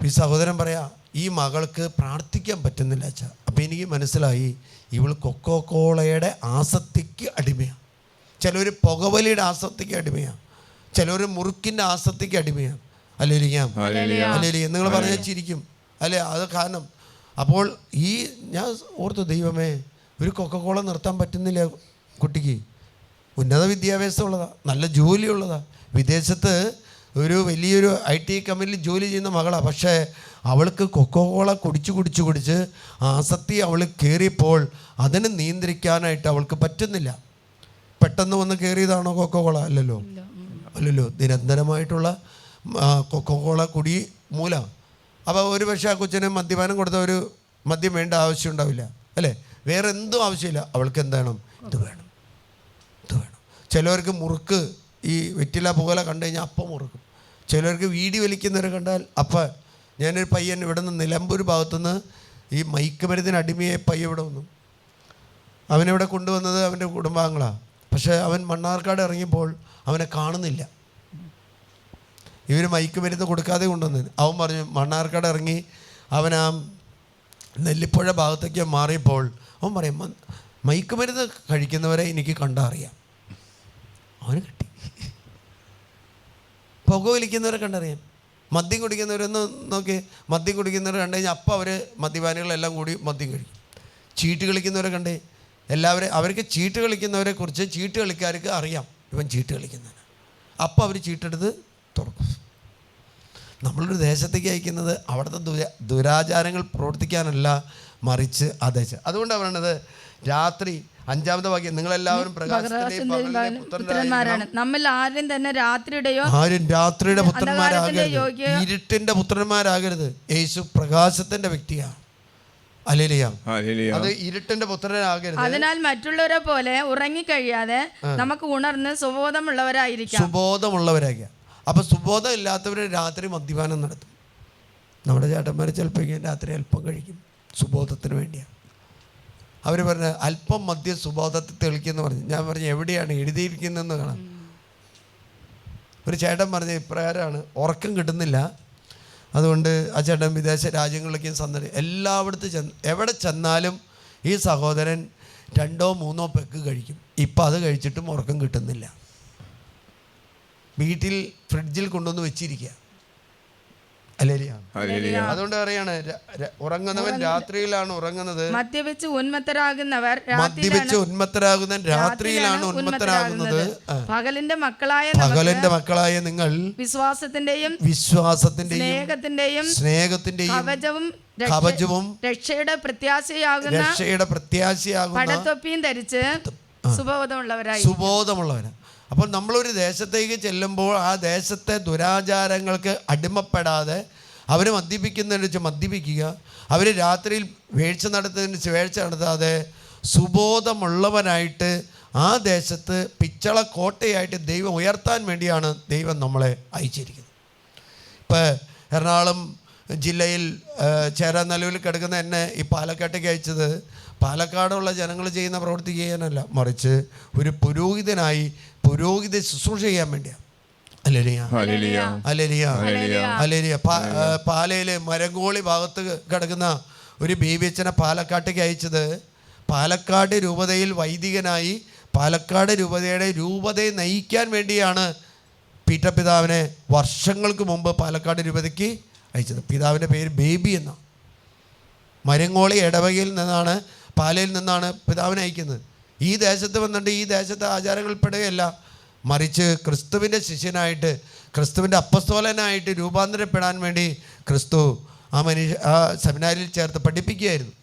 ഈ സഹോദരൻ പറയാ, ഈ മകൾക്ക് പ്രാർത്ഥിക്കാൻ പറ്റുന്നില്ല അച്ഛാ. അപ്പം എനിക്ക് മനസ്സിലായി, ഇവൾ കൊക്കോക്കോളയുടെ ആസക്തിക്ക് അടിമയാണ്. ചിലർ പുകവലിയുടെ ആസക്തിക്ക് അടിമയാണ്, ചിലർ മുറുക്കിൻ്റെ ആസക്തിക്ക് അടിമയാണ്. അല്ലേ? നിങ്ങൾ പറഞ്ഞാൽ ചിരിക്കും അല്ലേ? അത് കാരണം. അപ്പോൾ ഞാൻ ഓർത്തു, ദൈവമേ, ഒരു കൊക്കോക്കോള നിർത്താൻ പറ്റുന്നില്ല കുട്ടിക്ക്. ഉന്നത വിദ്യാഭ്യാസം ഉള്ളതാണ്, നല്ല ജോലിയുള്ളതാണ്, വിദേശത്ത് ഒരു വലിയൊരു IT കമ്പനിയിൽ ജോലി ചെയ്യുന്ന മകളാണ്. പക്ഷേ അവൾക്ക് കൊക്കോക്കോള കുടിച്ച് ആസക്തി അവൾ കയറിയപ്പോൾ അതിനെ നിയന്ത്രിക്കാനായിട്ട് അവൾക്ക് പറ്റുന്നില്ല. പെട്ടെന്ന് വന്ന് കയറിയതാണോ കൊക്കോക്കോള? അല്ലല്ലോ. നിരന്തരമായിട്ടുള്ള കൊക്കോക്കോള കുടി മൂലം. അപ്പോൾ ഒരു പക്ഷേ ആ കൊച്ചിന് മദ്യപാനം കൊടുത്ത ഒരു മദ്യം വേണ്ട ആവശ്യം ഉണ്ടാവില്ല അല്ലേ? വേറെ എന്തും ആവശ്യമില്ല, അവൾക്ക് എന്താണ്? ഇത് വേണം. ചിലവർക്ക് മുറുക്ക്, ഈ വെറ്റില പുകല കണ്ടു കഴിഞ്ഞാൽ അപ്പം മുറുക്കും. ചിലർക്ക് വീടി വലിക്കുന്നവരെ കണ്ടാൽ അപ്പം. ഞാനൊരു പയ്യൻ ഇവിടെ നിന്ന് നിലമ്പൂർ ഭാഗത്തുനിന്ന് ഈ മയക്കുമരുന്നിന് അടിമയെ പയ്യ ഇവിടെ വന്നു. അവനിവിടെ കൊണ്ടുവന്നത് അവൻ്റെ കുടുംബാംഗങ്ങളാണ്. പക്ഷേ അവൻ മണ്ണാർക്കാട് ഇറങ്ങിയപ്പോൾ അവനെ കാണുന്നില്ല. ഇവർ മയക്കുമരുന്ന് കൊടുക്കാതെ കൊണ്ടുവന്നത്. അവൻ പറഞ്ഞു, മണ്ണാർക്കാട് ഇറങ്ങി അവൻ ആ നെല്ലിപ്പുഴ ഭാഗത്തേക്ക് മാറിയപ്പോൾ അവൻ പറയും, മയക്കുമരുന്ന് കഴിക്കുന്നവരെ എനിക്ക് കണ്ടറിയാം. അവന് കിട്ടി. പുക വലിക്കുന്നവരെ കണ്ടറിയാം. മദ്യം കുടിക്കുന്നവരൊന്ന് നോക്കി, മദ്യം കുടിക്കുന്നവരെ കണ്ടു കഴിഞ്ഞാൽ അപ്പം അവർ മദ്യപാനികളെല്ലാം കൂടി മദ്യം കഴിക്കും. ചീട്ട് കളിക്കുന്നവരെ കണ്ടേ എല്ലാവരും, അവർക്ക് ചീട്ട് കളിക്കുന്നവരെ കുറിച്ച് ചീട്ട് കളിക്കാർക്ക് അറിയാം ഇവൻ ചീട്ട് കളിക്കുന്നവന്. അപ്പം അവർ ചീട്ടെടുത്ത് തുറക്കും. നമ്മളൊരു ദേശത്തേക്ക് അയക്കുന്നത് അവിടുത്തെ ദുരാചാരങ്ങൾ പ്രവർത്തിക്കാനല്ല, മറിച്ച് ആ ദേശം. അതുകൊണ്ടാണ് പറയുന്നത്, രാത്രി 5-ാമത്തെ വാക്യം, നിങ്ങളെല്ലാവരും പുത്രന്മാരാണ്. നമ്മൾ ആരും തന്നെ രാത്രിയുടെ പുത്രന്മാരാകരുത്, ഇരുട്ടിന്റെ പുത്രന്മാരാകരുത്. യേശു പ്രകാശത്തിന്റെ വ്യക്തിയാണ്. അത് ഇരുട്ടിന്റെ പുത്രനാകരുത്. അതിനാൽ മറ്റുള്ളവരെ പോലെ ഉറങ്ങിക്കഴിയാതെ നമുക്ക് ഉണർന്ന് സുബോധമുള്ളവരായിരിക്കാം. അപ്പൊ സുബോധം ഇല്ലാത്തവര് രാത്രി മദ്യപാനം നടത്തും. നമ്മുടെ ചേട്ടന്മാർ ചിലപ്പോൾ രാത്രി അല്പം കഴിക്കും, സുബോധത്തിന് വേണ്ടിയാണ്. അവർ പറഞ്ഞ അല്പം മദ്യം സുബോധത്തെ തെളിക്കുമെന്ന് പറഞ്ഞു. ഞാൻ പറഞ്ഞു, എവിടെയാണ് എഴുതിയിരിക്കുന്നതെന്ന് കാണാം. ഒരു ചേട്ടൻ പറഞ്ഞ ഇപ്രകാരമാണ്, ഉറക്കം കിട്ടുന്നില്ല, അതുകൊണ്ട് ആ ചേട്ടൻ വിദേശ രാജ്യങ്ങളിലേക്കും എല്ലായിടത്തും എവിടെ ചെന്നാലും ഈ സഹോദരൻ 2-3 പെഗ് കഴിക്കും. ഇപ്പം അത് കഴിച്ചിട്ടും ഉറക്കം കിട്ടുന്നില്ല. വീട്ടിൽ ഫ്രിഡ്ജിൽ കൊണ്ടുവന്ന് വെച്ചിരിക്കുക. ഹല്ലേലൂയ. അതുകൊണ്ട് പറയാണ് ഉറങ്ങുന്നവൻ രാത്രിയിലാണ് ഉറങ്ങുന്നത്, മദ്യപിച്ച് ഉന്മത്തരാകുന്നവർ രാത്രിയിലാണ് ഉന്മത്തരാകുന്നത്. പകലിന്റെ മക്കളായ നിങ്ങൾ വിശ്വാസത്തിന്റെയും സ്നേഹത്തിന്റെയും കവചവും രക്ഷയുടെ പ്രത്യാശയാകുന്ന പടത്തൊപ്പിയും ധരിച്ച് സുബോധമുള്ളവരാണ്. അപ്പോൾ നമ്മളൊരു ദേശത്തേക്ക് ചെല്ലുമ്പോൾ ആ ദേശത്തെ ദുരാചാരങ്ങൾക്ക് അടിമപ്പെടാതെ, അവർ മദ്യപിക്കുന്നതിന് വെച്ച് മദ്യപിക്കുക, അവർ രാത്രിയിൽ വീഴ്ച നടത്തുന്നതിന് വീഴ്ച നടത്താതെ സുബോധമുള്ളവനായിട്ട് ആ ദേശത്ത് പിച്ചള കോട്ടയായിട്ട് ദൈവം ഉയർത്താൻ വേണ്ടിയാണ് ദൈവം നമ്മളെ അയച്ചിരിക്കുന്നത്. ഇപ്പോൾ എറണാകുളം ജില്ലയിൽ ചേരാനല്ലൂരിൽ കിടക്കുന്ന എന്നെ ഈ പാലക്കാട്ടേക്ക് അയച്ചത് പാലക്കാടുള്ള ജനങ്ങൾ ചെയ്യുന്ന പ്രവൃത്തി ചെയ്യാനല്ല, മറിച്ച് ഒരു പുരോഹിതനായി പുരോഹിത ശുശ്രൂഷ ചെയ്യാൻ വേണ്ടിയാണ്. പാലയിലെ മരങ്കോളി ഭാഗത്ത് കിടക്കുന്ന ഒരു ബീബിയച്ചനെ പാലക്കാട്ടേക്ക് അയച്ചത് പാലക്കാട് രൂപതയിൽ വൈദികനായി പാലക്കാട് രൂപതയെ നയിക്കാൻ വേണ്ടിയാണ് പീറ്റർ പിതാവിനെ വർഷങ്ങൾക്ക് മുമ്പ് പാലക്കാട് രൂപതയ്ക്ക് അയച്ചത്. പിതാവിൻ്റെ പേര് ബേബി എന്നാണ്. മരങ്ങോളി ഇടവകയിൽ നിന്നാണ്, പാലയിൽ നിന്നാണ് പിതാവിനെ അയക്കുന്നത്. ഈ ദേശത്ത് വന്നിട്ട് ഈ ദേശത്തെ ആചാരങ്ങൾപ്പെടുകയല്ല, മറിച്ച് ക്രിസ്തുവിൻ്റെ ശിഷ്യനായിട്ട്, ക്രിസ്തുവിൻ്റെ അപ്പസ്തോലനായിട്ട് രൂപാന്തരപ്പെടാൻ വേണ്ടി ക്രിസ്തു ആ സെമിനാരിൽ ചേർത്ത് പഠിപ്പിക്കുകയായിരുന്നു.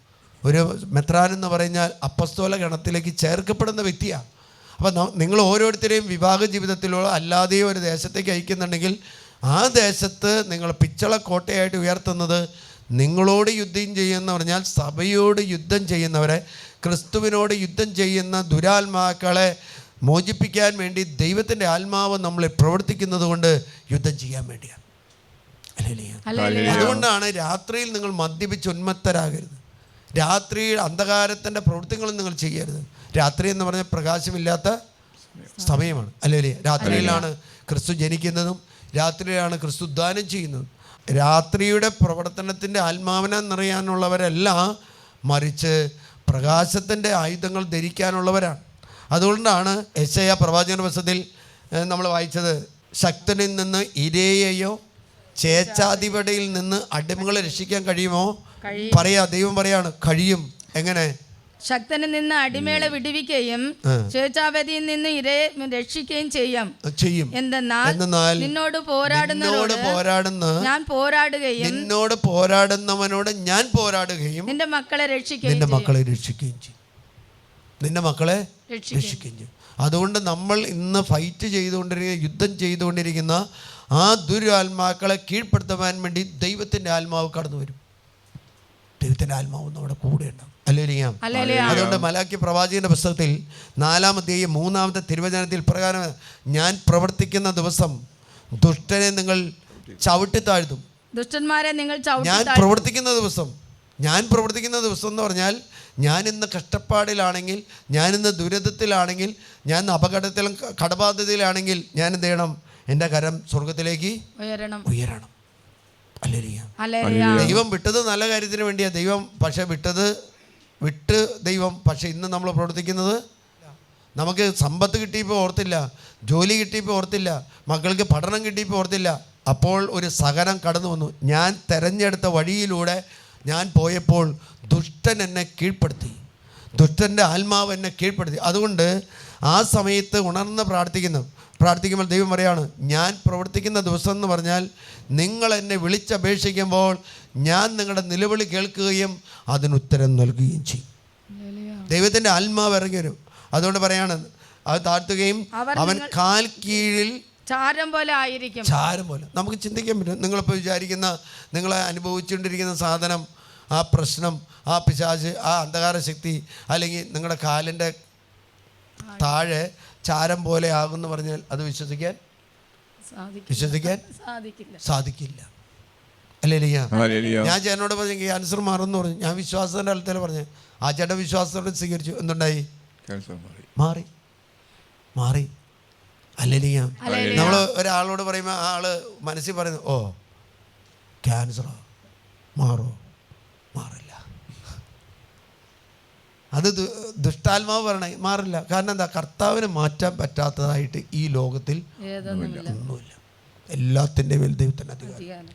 ഒരു മെത്രാൻ എന്ന് പറഞ്ഞാൽ അപ്പസ്തോല ഗണത്തിലേക്ക് ചേർക്കപ്പെടുന്ന വ്യക്തിയാണ്. അപ്പം നിങ്ങൾ ഓരോരുത്തരെയും വിവാഹ ജീവിതത്തിലോ അല്ലാതെയോ ഒരു ദേശത്തേക്ക് അയക്കുന്നുണ്ടെങ്കിൽ ആ ദേശത്ത് നിങ്ങൾ പിച്ചള കോട്ടയായിട്ട് ഉയർത്തുന്നത് നിങ്ങളോട് യുദ്ധം ചെയ്യുന്ന പറഞ്ഞാൽ സഭയോട് യുദ്ധം ചെയ്യുന്നവരെ, ക്രിസ്തുവിനോട് യുദ്ധം ചെയ്യുന്ന ദുരാത്മാക്കളെ മോചിപ്പിക്കാൻ വേണ്ടി ദൈവത്തിൻ്റെ ആത്മാവ് നമ്മളെ പ്രവർത്തിക്കുന്നത് കൊണ്ട് യുദ്ധം ചെയ്യാൻ വേണ്ടിയാണ്. അതുകൊണ്ടാണ് രാത്രിയിൽ നിങ്ങൾ മദ്യപിച്ച് ഉന്മത്തരാകരുത്. രാത്രിയിൽ അന്ധകാരത്തിൻ്റെ പ്രവൃത്തികളും നിങ്ങൾ ചെയ്യരുത്. രാത്രി എന്ന് പറഞ്ഞാൽ പ്രകാശമില്ലാത്ത സമയമാണ്. രാത്രിയിലാണ് ക്രിസ്തു ജനിക്കുന്നതും രാത്രിയിലാണ് ക്രിസ്തു ഉദ്ധാനം ചെയ്യുന്നതും. രാത്രിയുടെ പ്രവർത്തനത്തിൻ്റെ ആത്മാവിനെ നിറയാനുള്ളവരല്ല, മറിച്ച് പ്രകാശത്തിൻ്റെ ആയുധങ്ങൾ ധരിക്കാനുള്ളവരാണ്. അതുകൊണ്ടാണ് യെശയ്യാ പ്രവാചകന്റെ പുസ്തകത്തിൽ നമ്മൾ വായിച്ചത്, ശക്തനിൽ നിന്ന് ഇരയെയോ ചേച്ചാധിപതിയിൽ നിന്ന് അടിമകളെ രക്ഷിക്കാൻ കഴിയുമോ? ദൈവം പറയാണ് കഴിയും. എങ്ങനെ? ശക്തനിൽ നിന്ന് അടിമകളെ വിടുവിക്കുകയും സ്വേച്ഛാപതിയിൽ നിന്ന് ഇരയെ രക്ഷിക്കുകയും ചെയ്യും. എന്തെന്നാൽ നിന്നോട് പോരാടുന്ന ഞാൻ പോരാടുകയും നിന്നോട് പോരാടുന്നവനോട് ഞാൻ പോരാടുകയും നിന്റെ മക്കളെ രക്ഷിക്കുകയും ചെയ്യും. നിന്റെ മക്കളെ രക്ഷിക്കുകയും ചെയ്യും. അതുകൊണ്ട് നമ്മൾ ഇന്ന് ഫൈറ്റ് ചെയ്തുകൊണ്ടിരിക്കുന്ന, യുദ്ധം ചെയ്തുകൊണ്ടിരിക്കുന്ന ആ ദുരാത്മാക്കളെ കീഴ്പ്പെടുത്താൻ വേണ്ടി ദൈവത്തിൻ്റെ ആത്മാവ് കടന്നു വരും. ദൈവത്തിൻ്റെ ആത്മാവ് നമ്മുടെ കൂടെ ഉണ്ടാവും. അതുകൊണ്ട് മലാക്കി പ്രവാചകന്റെ പുസ്തകത്തിൽ 4-ാം അധ്യായം 3-ാമത്തെ തിരുവചനത്തിൽ പ്രകാരം, ഞാൻ പ്രവർത്തിക്കുന്ന ദിവസം ദുഷ്ടനെ നിങ്ങൾ ചവിട്ടി താഴ്ത്തും. ദുഷ്ടന്മാരെ നിങ്ങൾ ഞാൻ പ്രവർത്തിക്കുന്ന ദിവസം എന്ന് പറഞ്ഞാൽ, ഞാൻ ഇന്ന് കഷ്ടപ്പാടിലാണെങ്കിൽ, ഞാനിന്ന് ദുരിതത്തിലാണെങ്കിൽ, ഞാൻ അപകടത്തിലും കടബാധ്യതയിലാണെങ്കിൽ ഞാൻ എന്ത് ചെയ്യണം? എൻ്റെ കരം സ്വർഗത്തിലേക്ക് ഉയരണം. ദൈവം വിട്ടത് നല്ല കാര്യത്തിന് വേണ്ടിയാണ്. ദൈവം പക്ഷെ ഇന്ന് നമ്മൾ പ്രവർത്തിക്കുന്നത്, നമുക്ക് സമ്പത്ത് കിട്ടിയപ്പോൾ ഓർത്തില്ല, ജോലി കിട്ടിയപ്പോൾ ഓർത്തില്ല, മക്കൾക്ക് പഠനം കിട്ടിയപ്പോൾ ഓർത്തില്ല. അപ്പോൾ ഒരു സഹനം കടന്നു വന്നു. ഞാൻ തിരഞ്ഞെടുത്ത വഴിയിലൂടെ ഞാൻ പോയപ്പോൾ ദുഷ്ടൻ എന്നെ കീഴ്പ്പെടുത്തി, ദുഷ്ടൻ്റെ ആത്മാവ് എന്നെ കീഴ്പ്പെടുത്തി. അതുകൊണ്ട് ആ സമയത്ത് ഉണർന്ന് പ്രാർത്ഥിക്കുമ്പോൾ ദൈവം പറയാണ്, ഞാൻ പ്രവർത്തിക്കുന്ന ദിവസം എന്ന് പറഞ്ഞാൽ നിങ്ങൾ എന്നെ വിളിച്ചപേക്ഷിക്കുമ്പോൾ ഞാൻ നിങ്ങളുടെ നിലവിളി കേൾക്കുകയും അതിനുത്തരം നൽകുകയും ചെയ്യും. ദൈവത്തിൻ്റെ ആത്മാവ് ഇറങ്ങി വരും. അതുകൊണ്ട് പറയാണ്, അത് താഴ്ത്തുകയും അവൻ കാൽ കീഴിൽ ചാരം പോലെ ആയിരിക്കും. നമുക്ക് ചിന്തിക്കാൻ പറ്റും. നിങ്ങളിപ്പോൾ വിചാരിക്കുന്ന, നിങ്ങളെ അനുഭവിച്ചുകൊണ്ടിരിക്കുന്ന സാധനം, ആ പ്രശ്നം, ആ പിശാച്, ആ അന്ധകാര ശക്തി, അല്ലെങ്കിൽ നിങ്ങളുടെ കാലിൻ്റെ താഴെ ചാരം പോലെ ആകുമെന്ന് പറഞ്ഞാൽ അത് വിശ്വസിക്കാൻ സാധിക്കില്ല. ഞാൻ ചേട്ടനോട് പറഞ്ഞു ക്യാൻസർ മാറുമെന്ന് പറഞ്ഞു. ഞാൻ വിശ്വാസത്തിൻ്റെ അടുത്തേ പറഞ്ഞു. ആ ചേട്ടൻ വിശ്വാസത്തോടെ സ്വീകരിച്ചു. എന്തുണ്ടായി? മാറി. നമ്മൾ ഒരാളോട് പറയുമ്പോൾ ആ ആള് മനസ്സിൽ പറയുന്നു, ഓ ക്യാൻസറോ, മാറില്ല. അത് ദുഷ്ടാത്മാവ് പറയണേ മാറില്ല. കാരണം എന്താ? കർത്താവിന് മാറ്റാൻ പറ്റാത്തതായിട്ട് ഈ ലോകത്തിൽ ഒന്നുമില്ല. എല്ലാത്തിൻ്റെ മേൽ ദൈവത്തിന് അധികാരം.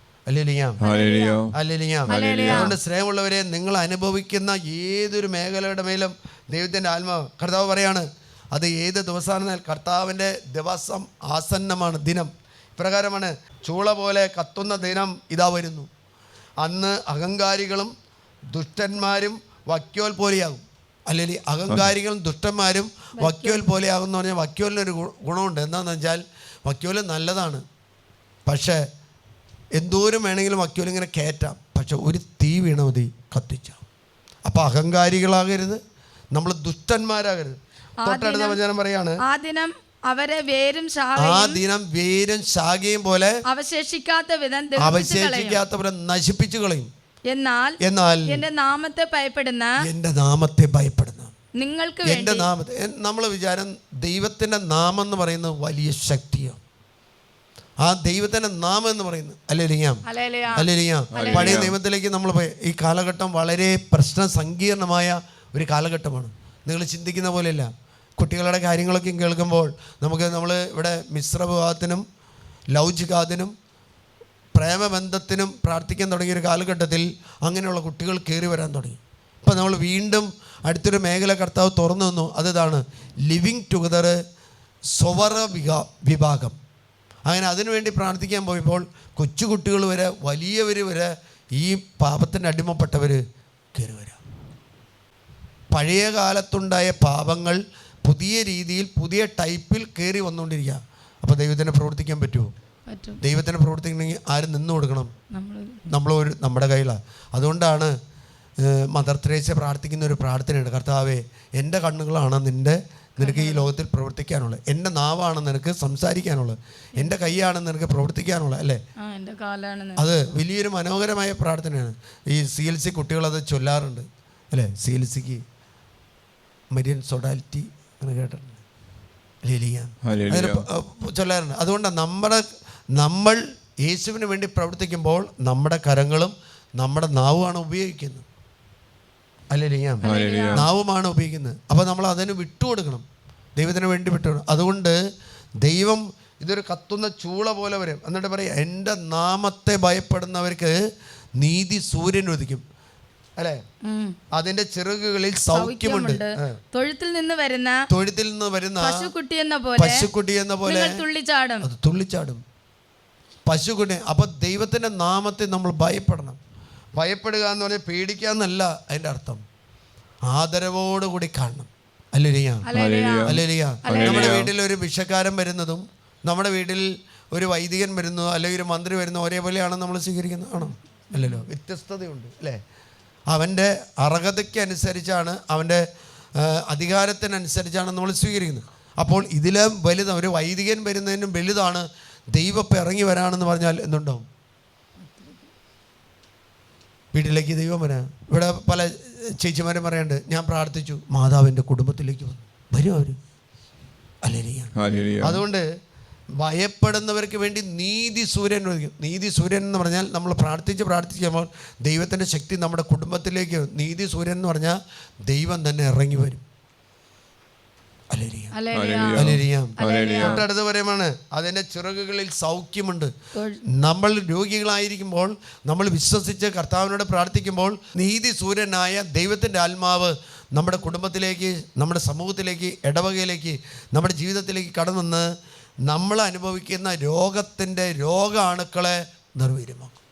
അതുകൊണ്ട് സ്നേഹമുള്ളവരെ, നിങ്ങൾ അനുഭവിക്കുന്ന ഏതൊരു മേഖലയുടെ മേലും ദൈവത്തിൻ്റെ ആത്മാവ്, കർത്താവ് പറയാണ്, അത് ഏത് ദിവസമാണെന്നാൽ കർത്താവിൻ്റെ ദിവസം ആസന്നമാണ്. ദിനം ഇപ്രകാരമാണ്: ചൂള പോലെ കത്തുന്ന ദിനം ഇതാ വരുന്നു. അന്ന് അഹങ്കാരികളും ദുഷ്ടന്മാരും വക്യോൽ പോലെയാകും. അല്ലെങ്കിൽ അഹങ്കാരികളും ദുഷ്ടന്മാരും വക്യോൽ പോലെയാകും എന്ന് പറഞ്ഞാൽ, വക്യോലിനൊരു ഗുണമുണ്ട്. എന്താണെന്ന് വെച്ചാൽ, വക്യോൽ നല്ലതാണ്, പക്ഷേ എന്തോരം വേണമെങ്കിലും വക്യോലിങ്ങനെ കയറ്റാം. പക്ഷെ ഒരു തീ വീണ മതി, കത്തിച്ചാം. അപ്പോൾ അഹങ്കാരികളാകരുത്, നമ്മൾ ദുഷ്ടന്മാരാകരുത്. തൊട്ടടുത്ത വചനം പറയാണ്, ആ ദിനം വേരും ശാഖയും പോലെ അവശേഷിക്കാത്ത വിധം നശിപ്പിച്ചു കളയും. എന്നാൽ എന്റെ നാമത്തെ ഭയപ്പെടുന്ന നിങ്ങൾക്ക് എന്റെ നാമത്തെ, നമ്മൾ വിചാരം ദൈവത്തിന്റെ നാമം എന്ന് പറയുന്നത് വലിയ ശക്തിയാണ്. ആ ദൈവത്തിന്റെ നാമം എന്ന് പറയുന്നത് ഹല്ലേലൂയ. പഴയ നിയമത്തിലേക്ക് നമ്മൾ പോയി. ഈ കാലഘട്ടം വളരെ പ്രശ്ന സങ്കീർണമായ ഒരു കാലഘട്ടമാണ്. നിങ്ങൾ ചിന്തിക്കുന്ന പോലെയല്ല. കുട്ടികളുടെ കാര്യങ്ങളൊക്കെ കേൾക്കുമ്പോൾ നമ്മൾ ഇവിടെ മിശ്രവിവാഹത്തിനും ലൗചികാതിനും പ്രേമബന്ധത്തിനും പ്രാർത്ഥിക്കാൻ തുടങ്ങിയൊരു കാലഘട്ടത്തിൽ അങ്ങനെയുള്ള കുട്ടികൾ കയറി വരാൻ തുടങ്ങി. ഇപ്പം നമ്മൾ വീണ്ടും അടുത്തൊരു മേഖല കർത്താവ് തുറന്നു തന്നു. അതാണ് ലിവിങ് ടുഗദർ സ്വവര വിഭാഗം. അങ്ങനെ അതിനുവേണ്ടി പ്രാർത്ഥിക്കാൻ പോയപ്പോൾ കൊച്ചുകുട്ടികൾ വരെ വലിയവർ വരെ ഈ പാപത്തിന് അടിമപ്പെട്ടവർ കയറി വരാം. പഴയ കാലത്തുണ്ടായ പാപങ്ങൾ പുതിയ രീതിയിൽ പുതിയ ടൈപ്പിൽ കയറി വന്നുകൊണ്ടിരിക്കുക. അപ്പോൾ ദൈവത്തിന് പ്രവർത്തിക്കാൻ പറ്റുമോ? ദൈവത്തിന് പ്രവർത്തിക്കണമെങ്കിൽ ആരും നിന്നു കൊടുക്കണം? നമ്മുടെ കയ്യിലാണ്. അതുകൊണ്ടാണ് മദർ തെരേസ പ്രാർത്ഥിക്കുന്ന ഒരു പ്രാർത്ഥനയുണ്ട്: കർത്താവേ, എൻ്റെ കണ്ണുകളാണ് നിനക്ക് ഈ ലോകത്തിൽ പ്രവർത്തിക്കാനുള്ളത്, എൻ്റെ നാവാണ് നിനക്ക് സംസാരിക്കാനുള്ളത്, എൻ്റെ കൈയാണ് നിനക്ക് പ്രവർത്തിക്കാനുള്ളത്, അല്ലേ? അത് വലിയൊരു മനോഹരമായ പ്രാർത്ഥനയാണ്. ഈ CLC കുട്ടികളത് ചൊല്ലാറുണ്ട്, അല്ലേ? CLCക്ക് മരിയൻ സൊഡാലിറ്റി എന്ന് കേട്ടിട്ടുണ്ട്, അതിന് ചൊല്ലാറുണ്ട്. അതുകൊണ്ടാണ് നമ്മൾ യേശുവിന് വേണ്ടി പ്രവർത്തിക്കുമ്പോൾ നമ്മുടെ കരങ്ങളും നമ്മുടെ നാവുമാണ് ഉപയോഗിക്കുന്നത്, നാവുമാണ് ഉപയോഗിക്കുന്നത്. അപ്പോൾ നമ്മൾ അതിന് വിട്ടുകൊടുക്കണം, ദൈവത്തിന് വേണ്ടി വിട്ടുകൊടുക്കണം. അതുകൊണ്ട് ദൈവം ഇതൊരു കത്തുന്ന ചൂള പോലെ വരും. എന്നിട്ട് പറയാം, എൻ്റെ നാമത്തെ ഭയപ്പെടുന്നവർക്ക് നീതി സൂര്യൻ ഉദിക്കും, അല്ലേ? അതിന്റെ ചിറകുകളിൽ സൗഖ്യമുണ്ട്. തൊഴുത്തിൽ നിന്ന് വരുന്ന പശുക്കുട്ടി എന്ന പോലെ അത് തുള്ളിച്ചാടും. പശുക്കുട്ടി. അപ്പൊ ദൈവത്തിന്റെ നാമത്തെ നമ്മൾ ഭയപ്പെടണം. ഭയപ്പെടുക എന്ന് പറഞ്ഞാൽ പേടിക്കുക എന്നല്ല അതിന്റെ അർത്ഥം. ആദരവോടുകൂടി കാണണം. ഹല്ലേലൂയ. നമ്മുടെ വീട്ടിൽ ഒരു ഭിക്ഷക്കാരൻ വരുന്നതും നമ്മുടെ വീട്ടിൽ ഒരു വൈദികൻ വരുന്നതോ അല്ലെങ്കിൽ ഒരു മന്ത്രി വരുന്നതോ ഒരേപോലെയാണോ നമ്മൾ സ്വീകരിക്കുന്നത്? ആണോ? അല്ലല്ലോ, വ്യത്യസ്തതയുണ്ട്, അല്ലേ? അവൻ്റെ അർഹതയ്ക്ക് അനുസരിച്ചാണ്, അവൻ്റെ അധികാരത്തിനനുസരിച്ചാണ് നമ്മൾ സ്വീകരിക്കുന്നത്. അപ്പോൾ ഇതിലും വലുതാണ്, ഒരു വൈദികൻ വരുന്നതിനും വലുതാണ് ദൈവം ഇറങ്ങി വരാണെന്ന് പറഞ്ഞാൽ എന്തുണ്ടാവും? വീട്ടിലേക്ക് ദൈവം വരാൻ. ഇവിടെ പല ചേച്ചിമാരും പറയാണ്ട്, ഞാൻ പ്രാർത്ഥിച്ചു, മാതാവിൻ്റെ കുടുംബത്തിലേക്ക് വരും അവർ. ഹല്ലേലൂയ. അതുകൊണ്ട് ഭയപ്പെടുന്നവർക്ക് വേണ്ടി നീതി സൂര്യൻ ഒഴിക്കും. നീതി സൂര്യൻ എന്ന് പറഞ്ഞാൽ നമ്മൾ പ്രാർത്ഥിക്കുമ്പോൾ ദൈവത്തിൻ്റെ ശക്തി നമ്മുടെ കുടുംബത്തിലേക്ക്. നീതി സൂര്യൻ എന്ന് പറഞ്ഞാൽ ദൈവം തന്നെ ഇറങ്ങി വരും. തൊട്ടടുത്ത് പറയുമാണ്, അതിൻ്റെ ചിറകുകളിൽ സൗഖ്യമുണ്ട്. നമ്മൾ രോഗികളായിരിക്കുമ്പോൾ നമ്മൾ വിശ്വസിച്ച് കർത്താവിനോട് പ്രാർത്ഥിക്കുമ്പോൾ നീതി സൂര്യനായ ദൈവത്തിൻ്റെ ആത്മാവ് നമ്മുടെ കുടുംബത്തിലേക്ക്, നമ്മുടെ സമൂഹത്തിലേക്ക്, ഇടവകയിലേക്ക്, നമ്മുടെ ജീവിതത്തിലേക്ക് കടന്നു നമ്മൾ അനുഭവിക്കുന്ന രോഗാണുക്കളെ നിർവീര്യമാക്കും.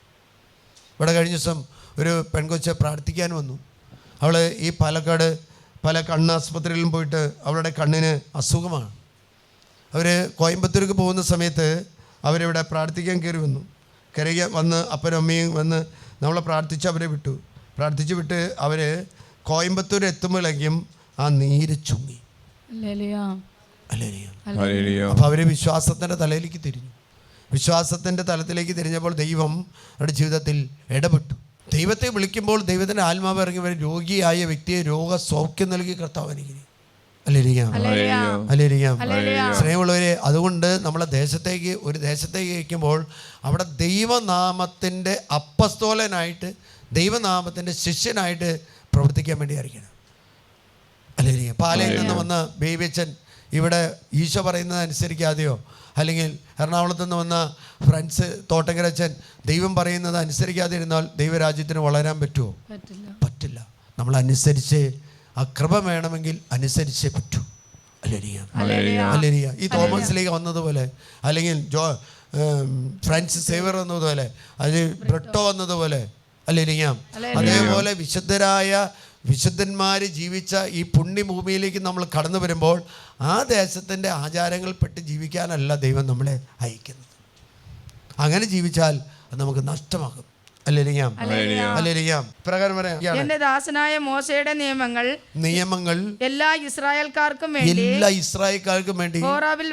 ഇവിടെ കഴിഞ്ഞ ദിവസം ഒരു പെൺകൊച്ച് പ്രാർത്ഥിക്കാൻ വന്നു. അവൾ ഈ പാലക്കാട് പല കണ്ണാസ്പത്രിയിലും പോയിട്ട് അവളുടെ കണ്ണിന് അസുഖമാണ്. അവർ കോയമ്പത്തൂർക്ക് പോകുന്ന സമയത്ത് അവരിവിടെ പ്രാർത്ഥിക്കാൻ കയറി വന്ന് അപ്പനും അമ്മയും വന്ന് നമ്മളെ പ്രാർത്ഥിച്ച് അവരെ വിട്ട് അവർ കോയമ്പത്തൂർ എത്തുമ്പോഴേക്കും ആ നീര് ചുങ്ങി. അപ്പോൾ അവർ വിശ്വാസത്തിൻ്റെ തലയിലേക്ക് തിരിഞ്ഞു. വിശ്വാസത്തിൻ്റെ തലത്തിലേക്ക് തിരിഞ്ഞപ്പോൾ ദൈവം അവരുടെ ജീവിതത്തിൽ ഇടപെട്ടു. ദൈവത്തെ വിളിക്കുമ്പോൾ ദൈവത്തിൻ്റെ ആത്മാവ് ഇറങ്ങി വരും. രോഗിയായ വ്യക്തിയെ രോഗസൗഖ്യം നൽകി കർത്താവ് അനുഗ്രഹിക്കും. സ്നേഹമുള്ളവരെ, അതുകൊണ്ട് നമ്മളെ ഒരു ദേശത്തേക്ക് വയ്ക്കുമ്പോൾ അവിടെ ദൈവനാമത്തിൻ്റെ അപ്പസ്തോലനായിട്ട്, ദൈവനാമത്തിൻ്റെ ശിഷ്യനായിട്ട് പ്രവർത്തിക്കാൻ വേണ്ടി അറിയിക്കണം. അല്ലെങ്കിൽ പാലയിൽ നിന്ന് വന്ന ബേബിച്ചൻ ഇവിടെ ഈശോ പറയുന്നത് അനുസരിക്കാതെയോ, അല്ലെങ്കിൽ എറണാകുളത്ത് നിന്ന് വന്ന ഫ്രണ്ട്സ് തോട്ടക്കരച്ചൻ ദൈവം പറയുന്നത് അനുസരിക്കാതെ ഇരുന്നാൽ ദൈവരാജ്യത്തിന് വളരാൻ പറ്റുമോ? പറ്റില്ല. നമ്മൾ അനുസരിച്ച്, ആ കൃപ വേണമെങ്കിൽ അനുസരിച്ചേ പറ്റൂ. അല്ലേരിയ. ഈ തോമസ് ലീഗ് വന്നതുപോലെ, അല്ലെങ്കിൽ ഫ്രാൻസിസ് സേവർ വന്നതുപോലെ, അത് ബ്രിട്ടോ വന്നതുപോലെ, അല്ലേരിയ. അതേപോലെ വിശുദ്ധന്മാർ ജീവിച്ച ഈ പുണ്യഭൂമിയിലേക്ക് നമ്മൾ കടന്നു വരുമ്പോൾ ആ ദേശത്തിൻ്റെ ആചാരങ്ങൾപ്പെട്ട് ജീവിക്കാനല്ല ദൈവം നമ്മളെ അയക്കുന്നത്. അങ്ങനെ ജീവിച്ചാൽ അത് നമുക്ക് നഷ്ടമാകും. എന്റെ ദാസനായ മോശയുടെ നിയമങ്ങൾ എല്ലാ ഇസ്രായേൽക്കാർക്കും വേണ്ടി ഹോറബിൽ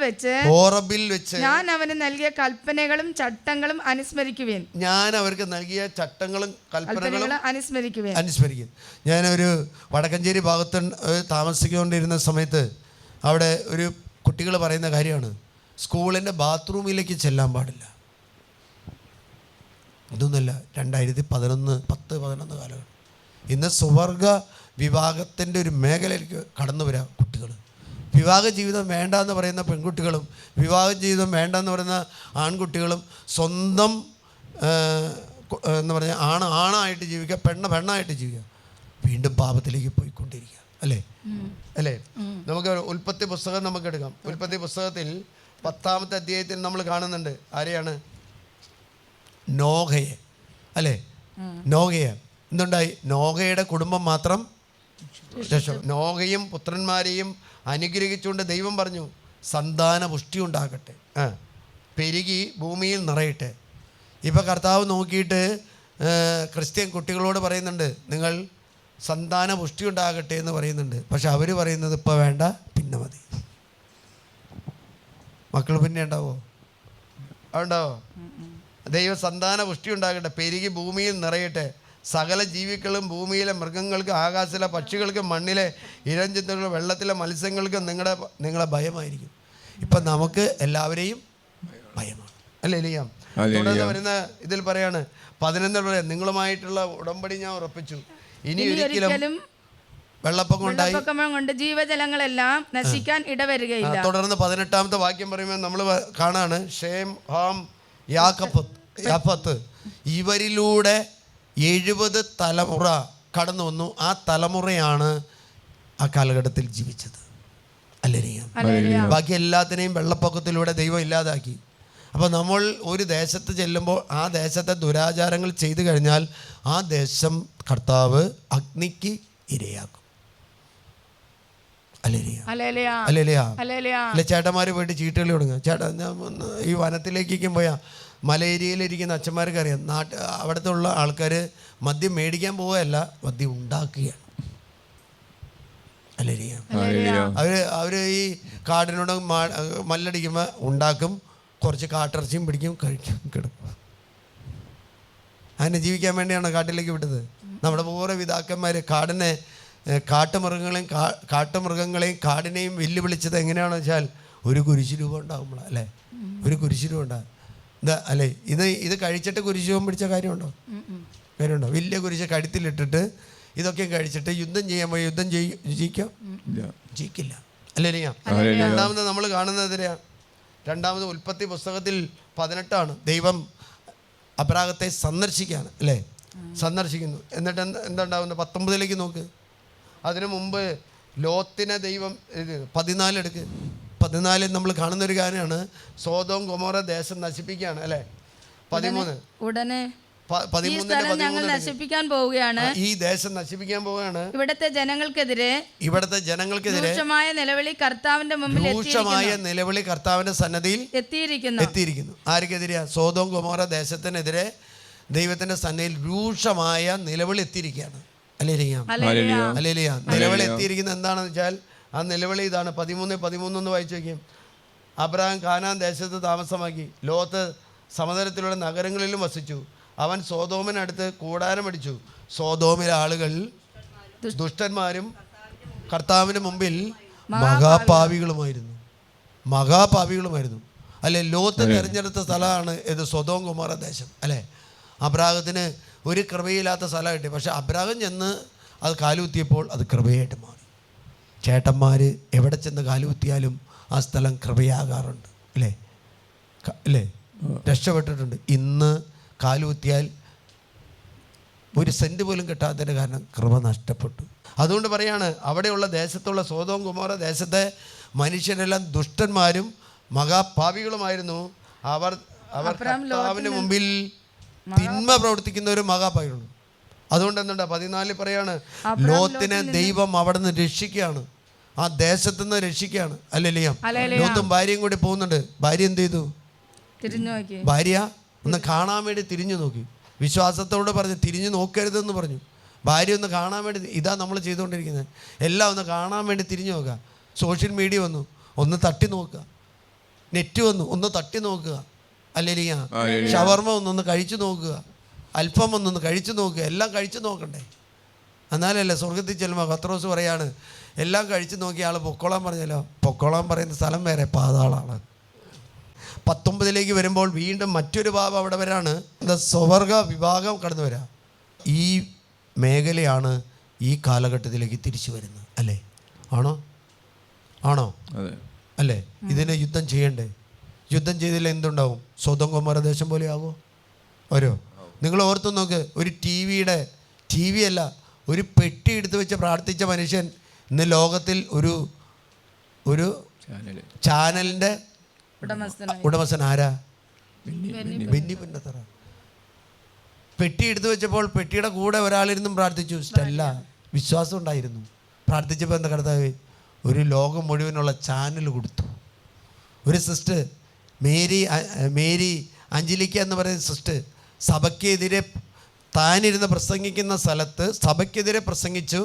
വെച്ച് ഞാൻ അവന് നൽകിയ കൽപ്പനകളും ചട്ടങ്ങളും അനുസ്മരിക്കുവേൻ. ഞാൻ അവർക്ക് നൽകിയ ചട്ടങ്ങളും കൽപ്പനകളും അനുസ്മരിക്കും. ഞാനൊരു വടക്കഞ്ചേരി ഭാഗത്ത് താമസിച്ചുകൊണ്ടിരുന്ന സമയത്ത് അവിടെ ഒരു കുട്ടികൾ പറയുന്ന കാര്യമാണ്, സ്കൂളിൻ്റെ ബാത്റൂമിലേക്ക് ചെല്ലാൻ പാടില്ല. ഇതൊന്നുമല്ല, 2010-11 കാലഘട്ടം. ഇന്ന് സുവർഗ വിവാഹത്തിൻ്റെ ഒരു മേഖലയിലേക്ക് കടന്നു വരാം കുട്ടികൾ. വിവാഹ ജീവിതം വേണ്ട എന്ന് പറയുന്ന പെൺകുട്ടികളും വിവാഹ ജീവിതം വേണ്ട എന്ന് പറയുന്ന ആൺകുട്ടികളും സ്വന്തം എന്ന് പറഞ്ഞാൽ ആണായിട്ട് ജീവിക്കുക, പെണ്ണായിട്ട് ജീവിക്കുക, വീണ്ടും പാപത്തിലേക്ക് പോയിക്കൊണ്ടിരിക്കുക. അല്ലേ? നമുക്ക് ഉൽപ്പത്തി പുസ്തകം നമുക്ക് എടുക്കാം. ഉൽപ്പത്തി പുസ്തകത്തിൽ 10-ാമത്തെ അധ്യായത്തിൽ നമ്മൾ കാണുന്നുണ്ട് ആരെയാണ്? നോഹയെ. നോഹയെ എന്തുണ്ടായി? നോഹയുടെ കുടുംബം മാത്രം നോഹയും പുത്രന്മാരെയും അനുഗ്രഹിച്ചുകൊണ്ട് ദൈവം പറഞ്ഞു, സന്താന പുഷ്ടി ഉണ്ടാകട്ടെ, പെരുകി ഭൂമിയിൽ നിറയട്ടെ. ഇപ്പം കർത്താവ് നോക്കിയിട്ട് ക്രിസ്ത്യൻ കുട്ടികളോട് പറയുന്നുണ്ട്, നിങ്ങൾ സന്താന പുഷ്ടി ഉണ്ടാകട്ടെ എന്ന് പറയുന്നുണ്ട്. പക്ഷെ അവർ പറയുന്നത് ഇപ്പം വേണ്ട, പിന്നെ മതി. മക്കൾ പിന്നെ ഉണ്ടാവോ? ഉണ്ടാവോ? ദൈവ സന്താന പുഷ്ടി ഉണ്ടാകട്ടെ, പെരുകി ഭൂമിയിൽ നിറയട്ടെ, സകല ജീവികളും, ഭൂമിയിലെ മൃഗങ്ങൾക്ക്, ആകാശത്തിലെ പക്ഷികൾക്കും, മണ്ണിലെ ഇഴഞ്ചിന്തകൾക്കും, വെള്ളത്തിലെ മത്സ്യങ്ങൾക്കും നിങ്ങളെ ഭയമായിരിക്കും. ഇപ്പം നമുക്ക് എല്ലാവരെയും ഭയമാണ്. തുടർന്ന് വരുന്ന ഇതിൽ പറയാണ് 11 പറയാം, നിങ്ങളുമായിട്ടുള്ള ഉടമ്പടി ഞാൻ ഉറപ്പിച്ചു, ഇനി ഒരിക്കലും വെള്ളപ്പൊക്കം കൊണ്ട് ജീവജലങ്ങളെല്ലാം നശിക്കാൻ ഇടവരികയില്ല. തുടർന്ന് 18-ാമത്തെ വാക്യം പറയുമ്പോൾ നമ്മൾ കാണാണ്, ഷേം, ഹാം, യാഫത്ത് ഇവരിലൂടെ 70 തലമുറ കടന്നു വന്നു. ആ തലമുറയാണ് ആ കാലഘട്ടത്തിൽ ജീവിച്ചത്. ബാക്കി എല്ലാത്തിനെയും വെള്ളപ്പൊക്കത്തിലൂടെ ദൈവം ഇല്ലാതാക്കി. അപ്പോൾ നമ്മൾ ഒരു ദേശത്ത് ചെല്ലുമ്പോൾ ആ ദേശത്തെ ദുരാചാരങ്ങൾ ചെയ്തു കഴിഞ്ഞാൽ ആ ദേശം കർത്താവ് അഗ്നിക്ക് ഇരയാക്കും. ചേട്ടന്മാർ പോയിട്ട് ചീട്ടുകളി തുടങ്ങുക. ചേട്ടാ, ഈ വനത്തിലേക്കും പോയാൽ മല ഏരിയയിലിരിക്കുന്ന അച്ഛന്മാർക്ക് അറിയാം, അവിടുത്തെ ഉള്ള ആൾക്കാർ മദ്യം മേടിക്കാൻ പോവുകയല്ല, മദ്യം ഉണ്ടാക്കുകയാണ്. അവർ ഈ കാടിനോട് മല്ലടിക്കുമ്പോൾ ഉണ്ടാക്കും, കുറച്ച് കാട്ടിറച്ചിയും പിടിക്കും, കഴിക്കും, കിടക്കും. അതിനെ ജീവിക്കാൻ വേണ്ടിയാണ് കാട്ടിലേക്ക് വിട്ടത്. നമ്മുടെ പൂർവ്വ പിതാക്കന്മാർ കാട്ടുമൃഗങ്ങളെയും കാടിനെയും വെല്ലുവിളിച്ചത് എങ്ങനെയാണെന്ന് വെച്ചാൽ ഒരു കുരിശുരൂപം ഉണ്ടാകുമ്പോൾ, ഒരു കുരിശുരൂപം ഉണ്ടാകും. ഇത് കഴിച്ചിട്ട് കുരിശുരൂപം പിടിച്ച കാര്യമുണ്ടോ? വലിയ കുരിശ് കഴുത്തിലിട്ടിട്ട് ഇതൊക്കെ കഴിച്ചിട്ട് യുദ്ധം ചെയ്യാൻ പോയി യുദ്ധം ജയിക്കില്ല. രണ്ടാമത് നമ്മൾ കാണുന്നതിനാ, രണ്ടാമത് ഉൽപ്പത്തി പുസ്തകത്തിൽ 18 ദൈവം അബ്രാഹത്തെ സന്ദർശിക്കുകയാണ്, സന്ദർശിക്കുന്നു. എന്നിട്ട് എന്താണ്ടാവുന്നത്? 19 നോക്ക്. അതിനു മുമ്പ് ലോത്തിനെ ദൈവം 14 എടുക്ക്. 14 നമ്മൾ കാണുന്നൊരു കാര്യമാണ്, സോദോം ഗൊമോറ ദേശം നശിപ്പിക്കുകയാണ്. 13 ഉടനെ ഞങ്ങൾ നശിപ്പിക്കാൻ പോവുകയാണ്, ഈ ദേശം നശിപ്പിക്കാൻ പോവുകയാണ്. ഇവിടത്തെ ജനങ്ങൾക്കെതിരെ രൂക്ഷമായ നിലവിളി കർത്താവിന്റെ സന്നദ്ധിയിൽ എത്തിയിരിക്കുന്നു. ആർക്കെതിരെയാ? സോദോം ഗൊമോറ ദേശത്തിനെതിരെ ദൈവത്തിന്റെ സന്നദ്ധിയിൽ രൂക്ഷമായ നിലവിളി എത്തിയിരിക്കുകയാണ്. നിലവിളി എത്തിയിരിക്കുന്നത് എന്താണെന്ന് വെച്ചാൽ ആ നിലവിളി ഇതാണ്. 13 വായിച്ചു വയ്ക്കും. അബ്രഹാം കാനാൻ ദേശത്ത് താമസമാക്കി, ലോത്ത് സമതലത്തിലുള്ള നഗരങ്ങളിലും വസിച്ചു. അവൻ സോദോമിനടുത്ത് കൂടാരമടിച്ചു. സോദോമിലെ ആളുകൾ ദുഷ്ടന്മാരും കർത്താവിന് മുമ്പിൽ മഹാപാപികളുമായിരുന്നു. ലോത്ത് തിരഞ്ഞെടുത്ത സ്ഥലമാണ് ഇത് സൊദോം ഗൊമോറ ദേശം. അബ്രാഹത്തിന് ഒരു കൃപയില്ലാത്ത സ്ഥലം കിട്ടി. പക്ഷെ അബ്രാഹം ചെന്ന് അത് കാലുകുത്തിയപ്പോൾ അത് കൃപയായിട്ട് മാറി. ചേട്ടന്മാർ എവിടെ ചെന്ന് കാലുകുത്തിയാലും ആ സ്ഥലം കൃപയാകാറുണ്ട്, അല്ലേ? അല്ലേ? രക്ഷപ്പെട്ടിട്ടുണ്ട്. ഇന്ന് കാലുകുത്തിയാൽ ഒരു സെൻറ്റ് പോലും കിട്ടാത്തതിൻ്റെ കാരണം കൃപ നഷ്ടപ്പെട്ടു. അതുകൊണ്ട് പറയാണ്, അവിടെയുള്ള ദേശത്തുള്ള സോദോം ഗൊമോറ ദേശത്തെ മനുഷ്യരെല്ലാം ദുഷ്ടന്മാരും മഹാപാപികളുമായിരുന്നു. അവർ കർത്താവിന് മുമ്പിൽ തിന്മ പ്രവർത്തിക്കുന്നവരും മഹാപാപികളും. അതുകൊണ്ട് എന്തുണ്ട് 14 പറയാണ്, ലോത്തിനെ ദൈവം അവിടെ നിന്ന് രക്ഷിക്കുകയാണ്, ആ ദേശത്തു നിന്ന് രക്ഷിക്കുകയാണ്. അല്ലേലിയാം. ലോത്തും ഭാര്യയും കൂടി പോകുന്നുണ്ട്. ഭാര്യ എന്ത് ചെയ്തു? ഭാര്യ ഒന്ന് കാണാൻ വേണ്ടി തിരിഞ്ഞു നോക്കി. വിശ്വാസത്തോട് പറഞ്ഞു തിരിഞ്ഞു നോക്കരുതെന്ന് പറഞ്ഞു. ഭാര്യ ഒന്ന് കാണാൻ വേണ്ടി, ഇതാ നമ്മൾ ചെയ്തുകൊണ്ടിരിക്കുന്നത്, എല്ലാം ഒന്ന് കാണാൻ വേണ്ടി തിരിഞ്ഞു നോക്കുക. സോഷ്യൽ മീഡിയ വന്നു, ഒന്ന് തട്ടി നോക്കുക. നെറ്റ് വന്നു, ഒന്ന് തട്ടി നോക്കുക. അല്ലേലിയാ. ഷവർമ ഒന്നൊന്ന് കഴിച്ചു നോക്കുക, അല്പം ഒന്നൊന്ന് കഴിച്ചു നോക്കുക. എല്ലാം കഴിച്ചു നോക്കണ്ടേ? എന്നാലല്ലേ സ്വർഗത്തിൽ ചെല്ലുമ്പോൾ പത്രോസ് പറയാണ്, എല്ലാം കഴിച്ചു നോക്കിയ ആൾ പൊക്കോളാൻ പറഞ്ഞല്ലോ. പൊക്കോളാൻ പറയുന്ന സ്ഥലം വേറെ, പാതാളാണ്. 19 വരുമ്പോൾ വീണ്ടും മറ്റൊരു പാപം അവിടെ വരാണ്. എന്താ? സ്വർഗ വിഭാഗം കടന്നു വരാം. ഈ മേഖലയാണ് ഈ കാലഘട്ടത്തിലേക്ക് തിരിച്ചു വരുന്നത്, അല്ലേ? ആണോ? അല്ലേ? ഇതിന് യുദ്ധം ചെയ്യണ്ടേ? യുദ്ധം ചെയ്തില്ല എന്തുണ്ടാവും? സൊദോം ഗൊമോറ ദേശം പോലെ ആകുമോ? ഓരോ നിങ്ങൾ ഓർത്തു നോക്ക്. ഒരു ടി വി അല്ല, ഒരു പെട്ടി എടുത്ത് വെച്ച് പ്രാർത്ഥിച്ച മനുഷ്യൻ ഇന്ന് ലോകത്തിൽ ഒരു ചാനലിൻ്റെ ഉടമസ്ഥൻ ആരാ? ബെന്നി പുന്നത്തറ. പെട്ടി എടുത്തു വെച്ചപ്പോൾ പെട്ടിയുടെ കൂടെ ഒരാളിരുന്നും പ്രാർത്ഥിച്ചു. സ്റ്റെല്ല. വിശ്വാസം ഉണ്ടായിരുന്നു. പ്രാർത്ഥിച്ചപ്പോൾ എന്താ കർത്താവേ, ഒരു ലോകം മുഴുവനുള്ള ചാനൽ കൊടുത്തു. ഒരു സിസ്റ്റർ മേരി അഞ്ജലിക്ക എന്ന് പറയുന്ന സിസ്റ്റർ സഭയ്ക്കെതിരെ താനിരുന്ന് പ്രസംഗിക്കുന്ന സ്ഥലത്ത് സഭയ്ക്കെതിരെ പ്രസംഗിച്ചു.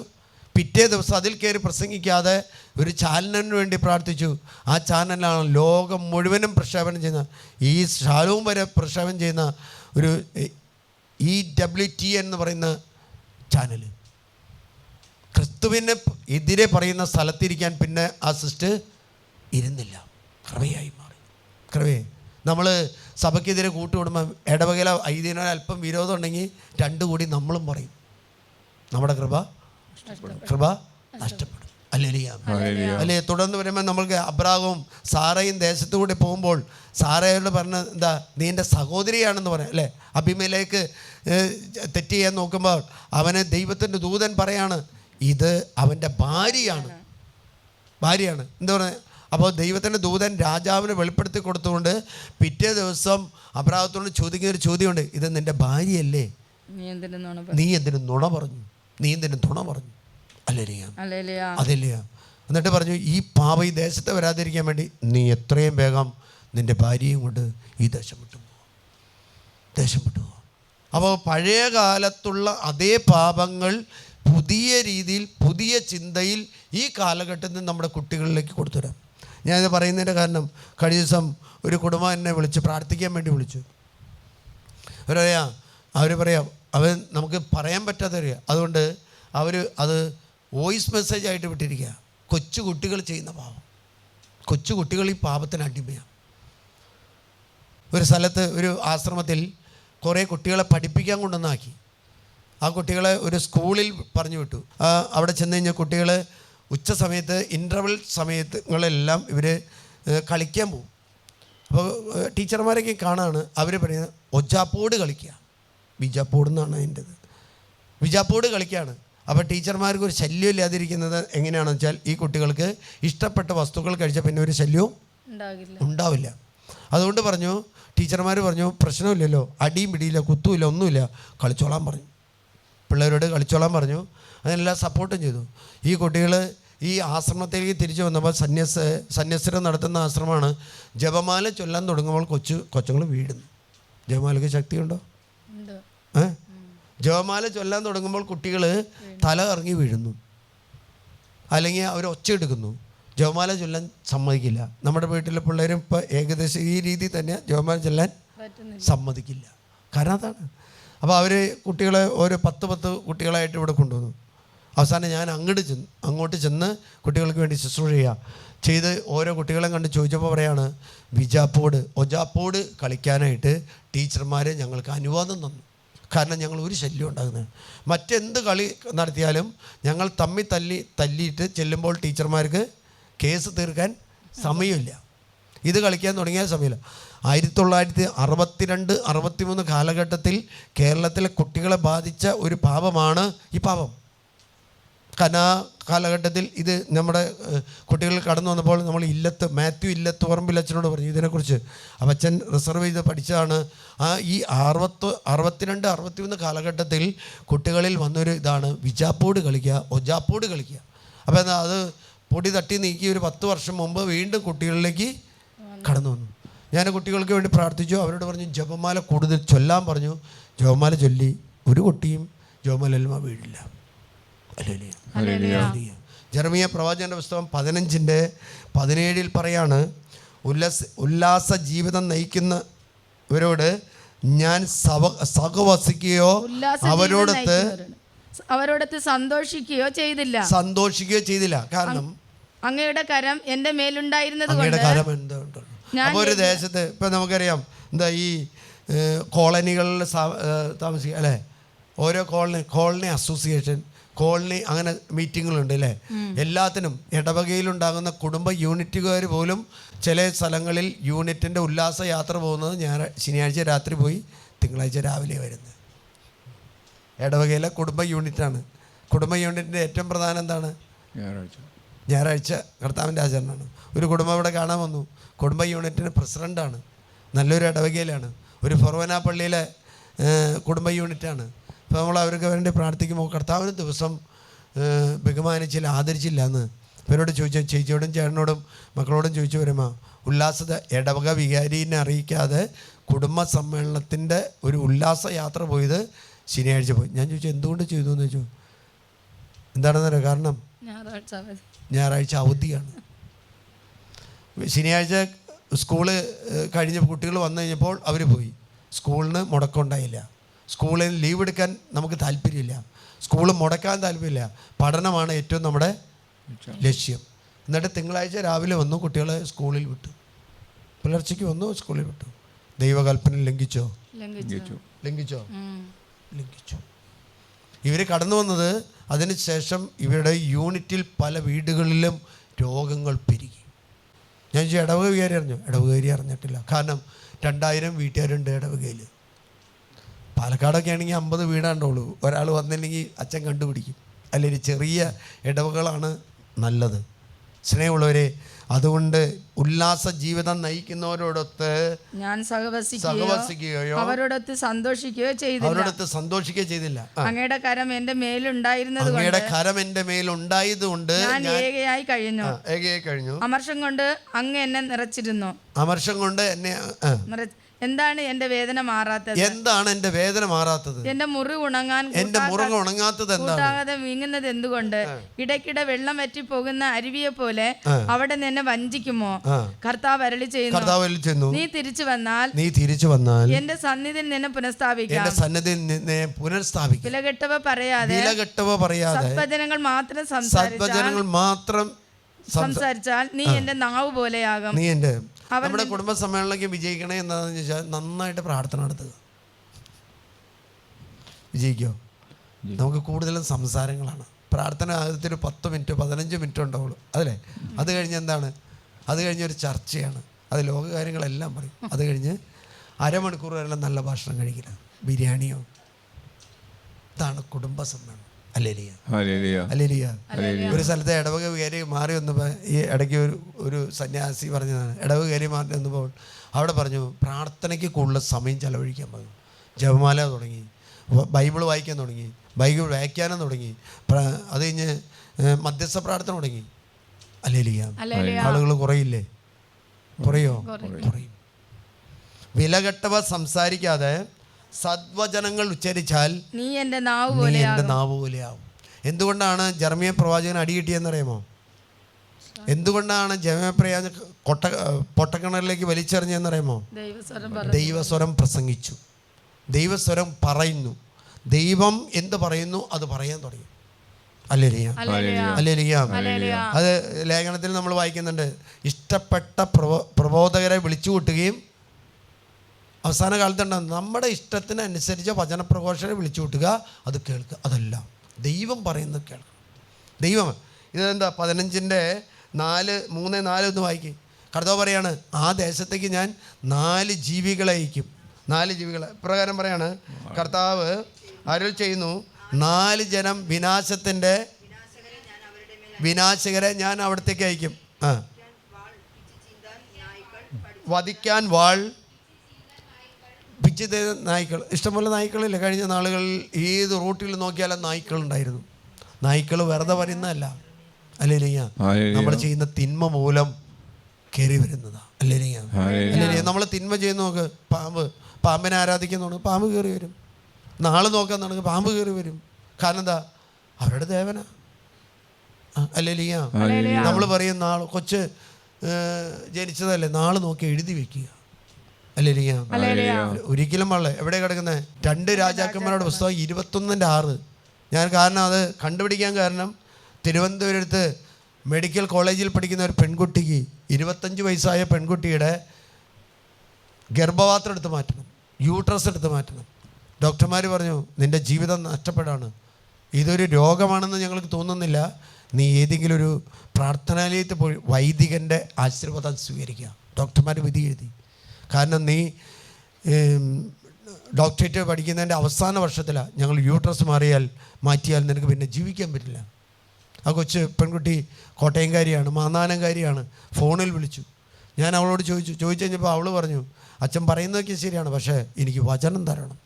പിറ്റേ ദിവസം അതിൽ കയറി പ്രസംഗിക്കാതെ ഒരു ചാനലിന് വേണ്ടി പ്രാർത്ഥിച്ചു. ആ ചാനലാണ് ലോകം മുഴുവനും പ്രക്ഷേപണം ചെയ്യുന്ന, ഈ ശാലവും വരെ പ്രക്ഷേപണം ചെയ്യുന്ന ഒരു EWTN എന്ന് പറയുന്ന ചാനൽ. ക്രിസ്തുവിനെ എതിരെ പറയുന്ന സ്ഥലത്തിരിക്കാൻ പിന്നെ ആ സിസ്റ്റർ ഇരുന്നില്ല. കൃപയായി മാറി. കൃപയെ നമ്മൾ സഭയ്ക്കെതിരെ കൂട്ടുകൂടുമ്പോൾ ഇടവകയില ഐതിഹ്യം അല്പം വിരോധം ഉണ്ടെങ്കിൽ രണ്ടു കൂടി നമ്മളും പറയും. നമ്മുടെ കൃപ നഷ്ടപ്പെടും. അല്ലേ? തുടർന്ന് വരുമ്പോൾ നമ്മൾക്ക് അബ്രാഹവും സാറയും ദേശത്തു കൂടി പോകുമ്പോൾ സാറയോട് പറഞ്ഞ എന്താ, നീ എൻ്റെ സഹോദരിയാണെന്ന് പറയാം, അല്ലേ? അബിമേലേക്ക് തെറ്റ് ചെയ്യാൻ നോക്കുമ്പോൾ അവനെ ദൈവത്തിൻ്റെ ദൂതൻ പറയാണ്, ഇത് അവൻ്റെ ഭാര്യയാണ്. എന്താ പറയുക? അപ്പോൾ ദൈവത്തിൻ്റെ ദൂതൻ രാജാവിന് വെളിപ്പെടുത്തി കൊടുത്തുകൊണ്ട് പിറ്റേ ദിവസം അബ്രാഹത്തോട് ചോദിക്കുന്ന ഒരു ചോദ്യമുണ്ട്, ഇത് നിൻ്റെ ഭാര്യയല്ലേ? നീ എന്തിനു നുണ പറഞ്ഞു? അല്ലേലിയ. എന്നിട്ട് പറഞ്ഞു, ഈ പാപ ഈ ദേശത്തെ വരാതിരിക്കാൻ വേണ്ടി നീ എത്രയും വേഗം നിൻ്റെ ഭാര്യയും കൊണ്ട് ഈ ദേശം വിട്ടു പോകും. അപ്പോൾ പഴയ കാലത്തുള്ള അതേ പാപങ്ങൾ പുതിയ രീതിയിൽ പുതിയ ചിന്തയിൽ ഈ കാലഘട്ടത്തിൽ നമ്മുടെ കുട്ടികളിലേക്ക് കൊടുത്തുതരാം. ഞാനിത് പറയുന്നതിൻ്റെ കാരണം, കഴിഞ്ഞ ദിവസം ഒരു കുടുംബം എന്നെ വിളിച്ച് പ്രാർത്ഥിക്കാൻ വേണ്ടി വിളിച്ചു. അവർ പറയാം നമുക്ക് പറയാൻ പറ്റാത്തവരാ. അതുകൊണ്ട് അവർ അത് വോയിസ് മെസ്സേജ് ആയിട്ട് വിട്ടിരിക്കുക. കൊച്ചു കുട്ടികൾ ചെയ്യുന്ന പാപം, കൊച്ചു കുട്ടികൾ ഈ പാപത്തിന് അടിമയാണ്. ഒരു സ്ഥലത്ത് ഒരു ആശ്രമത്തിൽ കുറേ കുട്ടികളെ പഠിപ്പിക്കാൻ കൊണ്ടുവന്നാക്കി. ആ കുട്ടികളെ ഒരു സ്കൂളിൽ പറഞ്ഞു വിട്ടു. അവിടെ ചെന്ന് കഴിഞ്ഞാൽ കുട്ടികൾ ഉച്ച സമയത്ത് ഇൻ്റർവെൽ സമയത്തുകളെല്ലാം ഇവർ കളിക്കാൻ പോകും. അപ്പോൾ ടീച്ചർമാരൊക്കെ കാണാണ്. അവർ പറയുന്നത് ഒജാപ്പോട് കളിക്കുക, ബിജാപ്പോട് എന്നാണ് അതിൻ്റെത്. ബിജാപ്പോട് കളിക്കുകയാണ്. അപ്പോൾ ടീച്ചർമാർക്ക് ഒരു ശല്യം ഇല്ലാതിരിക്കുന്നത് എങ്ങനെയാണെന്ന് വെച്ചാൽ, ഈ കുട്ടികൾക്ക് ഇഷ്ടപ്പെട്ട വസ്തുക്കൾ കഴിച്ചാൽ പിന്നെ ഒരു ശല്യവും ഉണ്ടാവില്ല. അതുകൊണ്ട് പറഞ്ഞു, ടീച്ചർമാർ പറഞ്ഞു, പ്രശ്നമില്ലല്ലോ, അടിയും പിടിയില്ല, കുത്തുമില്ല, ഒന്നുമില്ല, കളിച്ചോളാൻ പറഞ്ഞു. പിള്ളേരോട് കളിച്ചോളാൻ പറഞ്ഞു. അതിനെല്ലാം സപ്പോർട്ടും ചെയ്തു. ഈ കുട്ടികൾ ഈ ആശ്രമത്തിലേക്ക് തിരിച്ചു വന്നപ്പോൾ സന്യസ്തരം നടത്തുന്ന ആശ്രമമാണ്. ജപമാല ചൊല്ലാൻ തുടങ്ങുമ്പോൾ കൊച്ചുങ്ങൾ വീഴുന്നു. ജപമാലയ്ക്ക് ശക്തിയുണ്ടോ? ജപമാല ചൊല്ലാൻ തുടങ്ങുമ്പോൾ കുട്ടികൾ തല കറങ്ങി വീഴുന്നു, അല്ലെങ്കിൽ അവർ ഒച്ചയെടുക്കുന്നു. ജപമാല ചൊല്ലാൻ സമ്മതിക്കില്ല. നമ്മുടെ വീട്ടിലെ പിള്ളേരും ഇപ്പോൾ ഏകദേശം ഈ രീതിയിൽ തന്നെ ജപമാല ചൊല്ലാൻ സമ്മതിക്കില്ല. കാരണം അതാണ്. അപ്പോൾ അവർ കുട്ടികളെ ഓരോ 10 കുട്ടികളായിട്ട് ഇവിടെ കൊണ്ടുവന്നു. അവസാനം ഞാൻ അങ്ങോട്ട് ചെന്ന് കുട്ടികൾക്ക് വേണ്ടി ശുശ്രൂഷ ചെയ്ത് ഓരോ കുട്ടികളെ കണ്ട് ചോദിച്ചപ്പോൾ പറയാണ്, ഒജാപ്പോട് കളിക്കാനായിട്ട് ടീച്ചർമാർ ഞങ്ങൾക്ക് അനുവാദം തന്നു. കാരണം ഞങ്ങൾ ഒരു ശല്യം ഉണ്ടാകുന്നത്. മറ്റെന്ത് കളി നടത്തിയാലും ഞങ്ങൾ തല്ലിയിട്ട് ചെല്ലുമ്പോൾ ടീച്ചർമാർക്ക് കേസ് തീർക്കാൻ സമയമില്ല. ഇത് കളിക്കാൻ തുടങ്ങിയ സമയമില്ല. 1962, 63 കാലഘട്ടത്തിൽ കേരളത്തിലെ കുട്ടികളെ ബാധിച്ച ഒരു പാപമാണ് ഈ പാപം. കാരണം ആ കാലഘട്ടത്തിൽ ഇത് നമ്മുടെ കുട്ടികൾ കടന്നു വന്നപ്പോൾ നമ്മൾ മാത്യു ഇല്ലത്തുപറമ്പിൽ അച്ഛനോട് പറഞ്ഞു ഇതിനെക്കുറിച്ച്. അപ്പം അച്ഛൻ റിസർവ് ചെയ്ത് പഠിച്ചതാണ്. ഈ 62, 63 കാലഘട്ടത്തിൽ കുട്ടികളിൽ വന്നൊരു ഇതാണ് വിജാപ്പോട് കളിക്കുക, ഒജാപ്പോട് കളിക്കുക. അപ്പോൾ എന്താ അത് പൊടി തട്ടി നീക്കി ഒരു 10 വർഷം മുമ്പ് വീണ്ടും കുട്ടികളിലേക്ക് കടന്നു വന്നു. ഞാൻ കുട്ടികൾക്ക് വേണ്ടി പ്രാർത്ഥിച്ചു. അവരോട് പറഞ്ഞു ജപമാല കൂടുതൽ ചൊല്ലാൻ പറഞ്ഞു. ജപമാല ചൊല്ലി. ഒരു കുട്ടിയും ജപമാല വീഴില്ല. ജെറമിയ പ്രവാചകന്റെ പുസ്തകം 15:17 പറയാണ്, ഉല്ലാസ ജീവിതം നയിക്കുന്നവരോട് ഞാൻ സഹവസിക്കുകയോ അവരോടൊത്ത് സന്തോഷിക്കുകയോ ചെയ്തില്ല. കാരണം അങ്ങയുടെ കരം എൻ്റെ മേലുണ്ടായിരുന്നത് കൊണ്ട്. അപ്പോൾ ഒരു ദേശത്ത് ഇപ്പം നമുക്കറിയാം എന്താ ഈ കോളനികളിൽ താമസിക്കുക അല്ലേ, ഓരോ കോളനി അസോസിയേഷൻ, കോളനി അങ്ങനെ മീറ്റിങ്ങുകളുണ്ട് അല്ലേ. എല്ലാത്തിനും ഇടവകയിലുണ്ടാകുന്ന കുടുംബ യൂണിറ്റുകാർ പോലും ചില സ്ഥലങ്ങളിൽ യൂണിറ്റിൻ്റെ ഉല്ലാസ യാത്ര പോകുന്നത് ശനിയാഴ്ച രാത്രി പോയി തിങ്കളാഴ്ച രാവിലെ വരുന്നത്. ഇടവകയിലെ കുടുംബ യൂണിറ്റാണ്. കുടുംബ യൂണിറ്റിൻ്റെ ഏറ്റവും പ്രധാനം എന്താണ്? ഞായറാഴ്ച കർത്താവിൻ്റെ ആചരണമാണ്. ഒരു കുടുംബം ഇവിടെ കാണാൻ വന്നു. കുടുംബ യൂണിറ്റിന് പ്രസിഡൻ്റാണ്. നല്ലൊരു ഇടവകയിലാണ്. ഒരു ഫൊറോന പള്ളിയിലെ കുടുംബ യൂണിറ്റാണ്. അപ്പോൾ നമ്മൾ അവർക്ക് വേണ്ടി പ്രാർത്ഥിക്കുമ്പോൾ കർത്താവിന് ദിവസം ബഹുമാനിച്ചില്ല, ആദരിച്ചില്ല എന്ന് ഇവരോട് ചോദിച്ചു. ചേച്ചിയോടും ചേട്ടനോടും മക്കളോടും ചോദിച്ചു വരുമ്പോൾ ഉല്ലാസത ഇടവക വികാരിനെ അറിയിക്കാതെ കുടുംബ സമ്മേളനത്തിൻ്റെ ഒരു ഉല്ലാസ യാത്ര പോയത് ശനിയാഴ്ച പോയി. ഞാൻ ചോദിച്ചു എന്തുകൊണ്ട് ചെയ്തു എന്ന് ചോദിച്ചു. എന്താണെന്നറിയോ? കാരണം ഞായറാഴ്ച അവധിയാണ്. ശനിയാഴ്ച സ്കൂള് കഴിഞ്ഞ കുട്ടികൾ വന്നു കഴിഞ്ഞപ്പോൾ അവർ പോയി. സ്കൂളിന് മുടക്കമുണ്ടായില്ല. സ്കൂളിൽ ലീവ് എടുക്കാൻ നമുക്ക് താല്പര്യമില്ല. സ്കൂൾ മുടക്കാൻ താല്പര്യമില്ല. പഠനമാണ് ഏറ്റവും നമ്മുടെ ലക്ഷ്യം. എന്നിട്ട് തിങ്കളാഴ്ച രാവിലെ വന്നു, കുട്ടികളെ സ്കൂളിൽ വിട്ടു. പുലർച്ചയ്ക്ക് വന്നു, സ്കൂളിൽ വിട്ടു. ദൈവകൽപ്പന ലംഘിച്ചോ? ഇവർ കടന്നു വന്നത് അതിനുശേഷം ഇവരുടെ യൂണിറ്റിൽ പല വീടുകളിലും രോഗങ്ങൾ പെരുകി. ഞാൻ ചോദിച്ചു ഇടവക വികാരി അറിഞ്ഞു? ഇടവകാരി അറിഞ്ഞിട്ടില്ല. കാരണം 2000 വീട്ടുകാരുണ്ട് ഇടവകയിൽ. പാലക്കാടൊക്കെ ആണെങ്കിൽ 50 വീടാണ്ടുള്ളൂ. ഒരാൾ വന്നില്ലെങ്കിൽ അച്ഛൻ കണ്ടുപിടിക്കും. അല്ലെങ്കിൽ ചെറിയ ഇടവകളാണ് നല്ലത്. സ്നേഹമുള്ളവരെ, അതുകൊണ്ട് ഉല്ലാസ ജീവിതം നയിക്കുന്നവരോടൊത്ത് ഞാൻ സഹവസിക്കുകയോ അവരോടൊത്ത് സന്തോഷിക്കുകയോ ചെയ്തില്ല. അങ്ങയുടെ കരം എൻ്റെ മേലുണ്ടായതുകൊണ്ട് ഞാൻ ഏകയായി കഴിഞ്ഞു. അമർഷം കൊണ്ട് അങ്ങ് എന്നെ നിറച്ചിരുന്നു. എന്താണ് എന്റെ വേദന മാറാത്തത്? എന്റെ മുറിവ് ഉണങ്ങാത്തത് എന്താണ്? വീങ്ങുന്നത് എന്തുകൊണ്ട്? ഇടയ്ക്കിടെ വെള്ളം വറ്റി പോകുന്ന അരുവിയെ പോലെ അവിടെ നിന്നെ വഞ്ചിക്കുമോ? കർത്താവ് അരുളി ചെയ്യുന്നു, നീ തിരിച്ചു വന്നാൽ എന്റെ സന്നിധിയിൽ നിന്നെ പുനഃസ്ഥാപിക്കാം. വിലകെട്ടവ പറയാതെ സദ്വചനങ്ങൾ മാത്രം സംസാരിച്ചാൽ നീ എന്റെ നാവ് പോലെയാകും. നമ്മുടെ കുടുംബ സമ്മേളനമൊക്കെ വിജയിക്കണേ എന്താണെന്ന് ചോദിച്ചാൽ നന്നായിട്ട് പ്രാർത്ഥന നടത്തുക. വിജയിക്കോ? നമുക്ക് കൂടുതലും സംസാരങ്ങളാണ്. പ്രാർത്ഥന ആദ്യത്തിൽ 10 മിനിറ്റ് 15 മിനിറ്റ് ഉണ്ടാവുള്ളൂ, അതല്ലേ? അത് കഴിഞ്ഞ് എന്താണ്? അത് കഴിഞ്ഞൊരു ചർച്ചയാണ്. അത് ലോകകാര്യങ്ങളെല്ലാം പറയും. അത് കഴിഞ്ഞ് അരമണിക്കൂർ വരെല്ലാം നല്ല ഭക്ഷണം കഴിക്കില്ല, ബിരിയാണിയോ. ഇതാണ് കുടുംബ സമ്മേളനം. ഒരു സ്ഥലത്തെ ഇടവക വികാരി മാറി വന്നപ്പോൾ ഈ ഇടയ്ക്ക് ഒരു സന്യാസി പറഞ്ഞതാണ്. ഇടവക വികാരി മാറി വന്നപ്പോൾ അവിടെ പറഞ്ഞു പ്രാർത്ഥനയ്ക്ക് കൂടുതൽ സമയം ചെലവഴിക്കാൻ പറഞ്ഞു. ജപമാല തുടങ്ങി, ബൈബിൾ വായിക്കാൻ തുടങ്ങി, ബൈബിൾ വ്യാഖ്യാനം തുടങ്ങി, അത് കഴിഞ്ഞ് മധ്യസ്ഥ പ്രാർത്ഥന തുടങ്ങി. ആളുകൾ കുറയില്ലേ? കുറയും. വിലകെട്ടവ സംസാരിക്കാതെ സദ്വചനങ്ങൾ ഉച്ചരിച്ചാൽ നീ എൻ്റെ നാവ് പോലെയാവും. എന്തുകൊണ്ടാണ് ജെറമ്യ പ്രവാചകൻ അടി കിട്ടിയെന്നറിയാമോ? എന്തുകൊണ്ടാണ് ജെറമ്യ പ്രവാചകൻ പൊട്ടക്കിണറിലേക്ക് വലിച്ചെറിഞ്ഞെന്നറിയാമോ? ദൈവസ്വരം പ്രസംഗിച്ചു. ദൈവസ്വരം പറയുന്നു. ദൈവം എന്ത് പറയുന്നു അത് പറയാൻ തുടങ്ങി. അത് ലേഖനത്തിൽ നമ്മൾ വായിക്കുന്നുണ്ട്. ഇഷ്ടപ്പെട്ട പ്രബോധകരെ വിളിച്ചു കൂട്ടുകയും അവസാന കാലത്തുണ്ടാകും നമ്മുടെ ഇഷ്ടത്തിനനുസരിച്ച് വചനപ്രഘോഷനെ വിളിച്ചു കൂട്ടുക, അത് കേൾക്കുക. അതല്ല, ദൈവം പറയുന്നത് കേൾക്കണം. ദൈവം ഇതെന്താ 15:4 ഒന്ന് വായിക്കും. കർത്താവ് പറയാണ്, ആ ദേശത്തേക്ക് ഞാൻ 4 ജീവികളെ അയക്കും. 4 ജീവികളെ പ്രകാരം പറയാണ് കർത്താവ് അരുൾ ചെയ്യുന്നു, 4 ജനം വിനാശകരെ ഞാൻ അവിടത്തേക്ക് അയക്കും. വധിക്കാൻ വാൾ, പിച്ച് ചെയ്ത നായ്ക്കൾ. ഇഷ്ടംപോലെ നായ്ക്കളില്ല. കഴിഞ്ഞ നാളുകളിൽ ഏത് റൂട്ടിൽ നോക്കിയാലും നായ്ക്കളുണ്ടായിരുന്നു. നായ്ക്കൾ വെറുതെ വരുന്നതല്ല, അല്ലേലിയ, നമ്മൾ ചെയ്യുന്ന തിന്മ മൂലം കയറി വരുന്നതാണ്. അല്ലേലിയ, അല്ലേലിയ. നമ്മൾ തിന്മ ചെയ്യുന്ന നോക്ക്, പാമ്പിനെ ആരാധിക്കുന്നുണ്ട്, പാമ്പ് കയറി വരും. നാളെ നോക്കാൻ നടക്കും, പാമ്പ് കയറി വരും. കാരണം എന്താ? അവരുടെ ദേവന. അല്ലേലിയ. നമ്മൾ പറയും കൊച്ച് ജനിച്ചതല്ലേ, നാളെ നോക്കി എഴുതി വെക്കുക. അല്ലേലിയ. ഒരിക്കലും പാടില്ല. എവിടെ കിടക്കുന്നത്? 2 രാജാക്കന്മാരുടെ പുസ്തകം 21:6. ഞാൻ കാരണം അത് കണ്ടുപിടിക്കാൻ കാരണം, തിരുവനന്തപുരത്ത് മെഡിക്കൽ കോളേജിൽ പഠിക്കുന്ന ഒരു പെൺകുട്ടിക്ക് 25 വയസ്സായ പെൺകുട്ടിയുടെ ഗർഭപാത്രം എടുത്ത് മാറ്റണം, യൂട്രസ് എടുത്ത് മാറ്റണം. ഡോക്ടർമാർ പറഞ്ഞു, നിൻ്റെ ജീവിതം നഷ്ടപ്പെടാണ്, ഇതൊരു രോഗമാണെന്ന് ഞങ്ങൾക്ക് തോന്നുന്നില്ല, നീ ഏതെങ്കിലും ഒരു പ്രാർത്ഥനാലയത്തിൽ പോയി വൈദികൻ്റെ ആശീർവാദം സ്വീകരിക്കുക. ഡോക്ടർമാർ വിധി എഴുതി. കാരണം നീ ഡോക്ടറേറ്റ് പഠിക്കുന്നതിൻ്റെ അവസാന വർഷത്തിലാണ്, ഞങ്ങൾ യൂട്രസ് മാറ്റിയാൽ നിനക്ക് പിന്നെ ജീവിക്കാൻ പറ്റില്ല. ആ പെൺകുട്ടി കോട്ടയംകാരിയാണ്, മാന്നാനംകാരിയാണ്. ഫോണിൽ വിളിച്ചു. ഞാൻ അവളോട് ചോദിച്ചു കഴിഞ്ഞപ്പോൾ അവൾ പറഞ്ഞു, അച്ഛൻ പറയുന്നതൊക്കെ ശരിയാണ്, പക്ഷേ എനിക്ക് വചനം തരണം.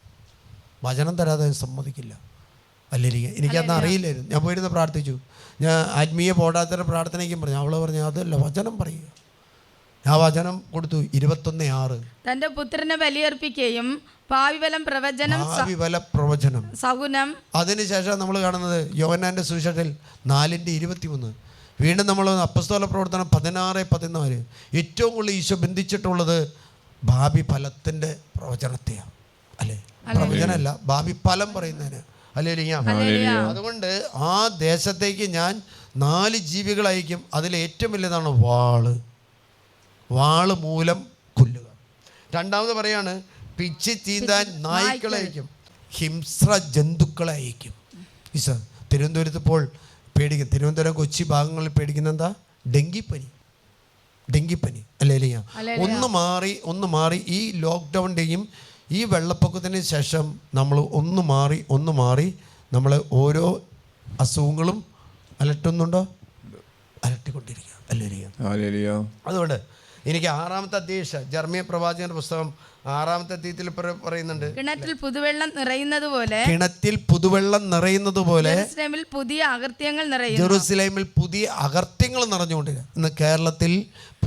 വചനം തരാതെ സമ്മതിക്കില്ല. അല്ലെങ്കിൽ എനിക്കന്ന് അറിയില്ലായിരുന്നു. ഞാൻ പോയിരുന്ന് പ്രാർത്ഥിച്ചു. ഞാൻ ആത്മീയ പോടാത്തര പ്രാർത്ഥനയ്ക്കും പറഞ്ഞു. അവൾ പറഞ്ഞു, അതല്ല, വചനം പറയുക. ആ വചനം കൊടുത്തു. 21:6. തന്റെ പുത്രനെ ബലിയർപ്പിക്കുകയും ഭാവിഫലം പ്രവചനം സകുനം. അതിനുശേഷം നമ്മൾ കാണുന്നത് യോഹന്നാന്റെ സുവിശേഷത്തിൽ 4:23. വീണ്ടും നമ്മൾ അപ്പസ്തോല പ്രവർത്തനം 16:14. ഏറ്റവും കൂടുതൽ ഈശോ ബന്ധിച്ചിട്ടുള്ളത് ഭാവി ഫലത്തിന്റെ പ്രവചനത്തെയാണ്, അല്ലേ? പ്രവചനമല്ല, ഭാവി ഫലം പറയുന്നതിന്. അതുകൊണ്ട് ആ ദേശത്തേക്ക് ഞാൻ 4 ജീവികൾ അയക്കും. അതിൽ ഏറ്റവും വലിയതാണ് വാള് മൂലം കൊല്ലുക. രണ്ടാമത് പറയാണ്, പിച്ച് ചീന്താൻ നായ്ക്കളെ അയക്കും, ഹിംസ്ര ജന്തുക്കളെ അയക്കും. തിരുവനന്തപുരത്ത് ഇപ്പോൾ പേടിക്കും. തിരുവനന്തപുരം കൊച്ചി ഭാഗങ്ങളിൽ പേടിക്കുന്ന എന്താ? ഡെങ്കിപ്പനി. അല്ലേ? ഒന്ന് മാറി ഈ ലോക്ക്ഡൗണിൻ്റെയും ഈ വെള്ളപ്പൊക്കത്തിന് ശേഷം നമ്മൾ ഒന്ന് മാറി നമ്മൾ ഓരോ അസുഖങ്ങളും അലട്ടുന്നുണ്ടോ? അലട്ടിക്കൊണ്ടിരിക്കുക. അല്ലേ? അതുകൊണ്ട് എനിക്ക് 6-ാമത്തെ അധ്യായം ജെറമ്യാ പ്രവാചകന്റെ പുസ്തകം 6-ാമത്തെ അധ്യായത്തിൽ പറയുന്നുണ്ട്, കിണറ്റിൽ പുതുവെള്ളം നിറയുന്നത് പോലെ ജെറുസലേമിൽ പുതിയ അകൃത്യങ്ങൾ നിറഞ്ഞുകൊണ്ടിരിക്കുക. ഇന്ന് കേരളത്തിൽ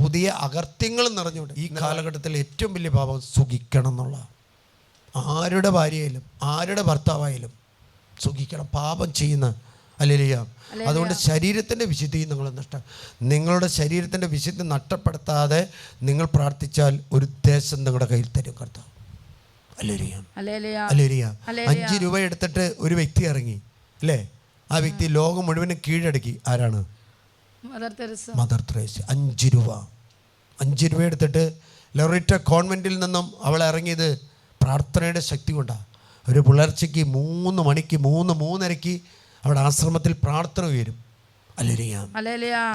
പുതിയ അകൃത്യങ്ങൾ നിറഞ്ഞുകൊണ്ട് ഈ കാലഘട്ടത്തിൽ ഏറ്റവും വലിയ പാപം സുഖിക്കണം എന്നുള്ള. ആരുടെ ഭാര്യയായാലും ആരുടെ ഭർത്താവായാലും സുഖിക്കണം. പാപം ചെയ്യുന്ന. അല്ലേലിയ. അതുകൊണ്ട് ശരീരത്തിൻ്റെ വിശുദ്ധി നിങ്ങളുടെ ശരീരത്തിൻ്റെ വിശുദ്ധി നഷ്ടപ്പെടുത്താതെ നിങ്ങൾ പ്രാർത്ഥിച്ചാൽ ഒരു ദേശം നിങ്ങളുടെ കയ്യിൽ തരും കർത്താവ്. അല്ലേലിയ. 5 രൂപ എടുത്തിട്ട് ഒരു വ്യക്തി ഇറങ്ങി, അല്ലേ? ആ വ്യക്തി ലോകം മുഴുവനും കീഴടക്കി. ആരാണ്? Mother Teresa. 5 രൂപ എടുത്തിട്ട് ലൊറിറ്റ കോൺവെൻറ്റിൽ നിന്നും അവൾ ഇറങ്ങിയത് പ്രാർത്ഥനയുടെ ശക്തി കൊണ്ടാണ്. ഒരു പുലർച്ചയ്ക്ക് 3 മണിക്ക് 3:30 അവിടെ ആശ്രമത്തിൽ പ്രാർത്ഥന ഉയരും. അല്ലേലിയ.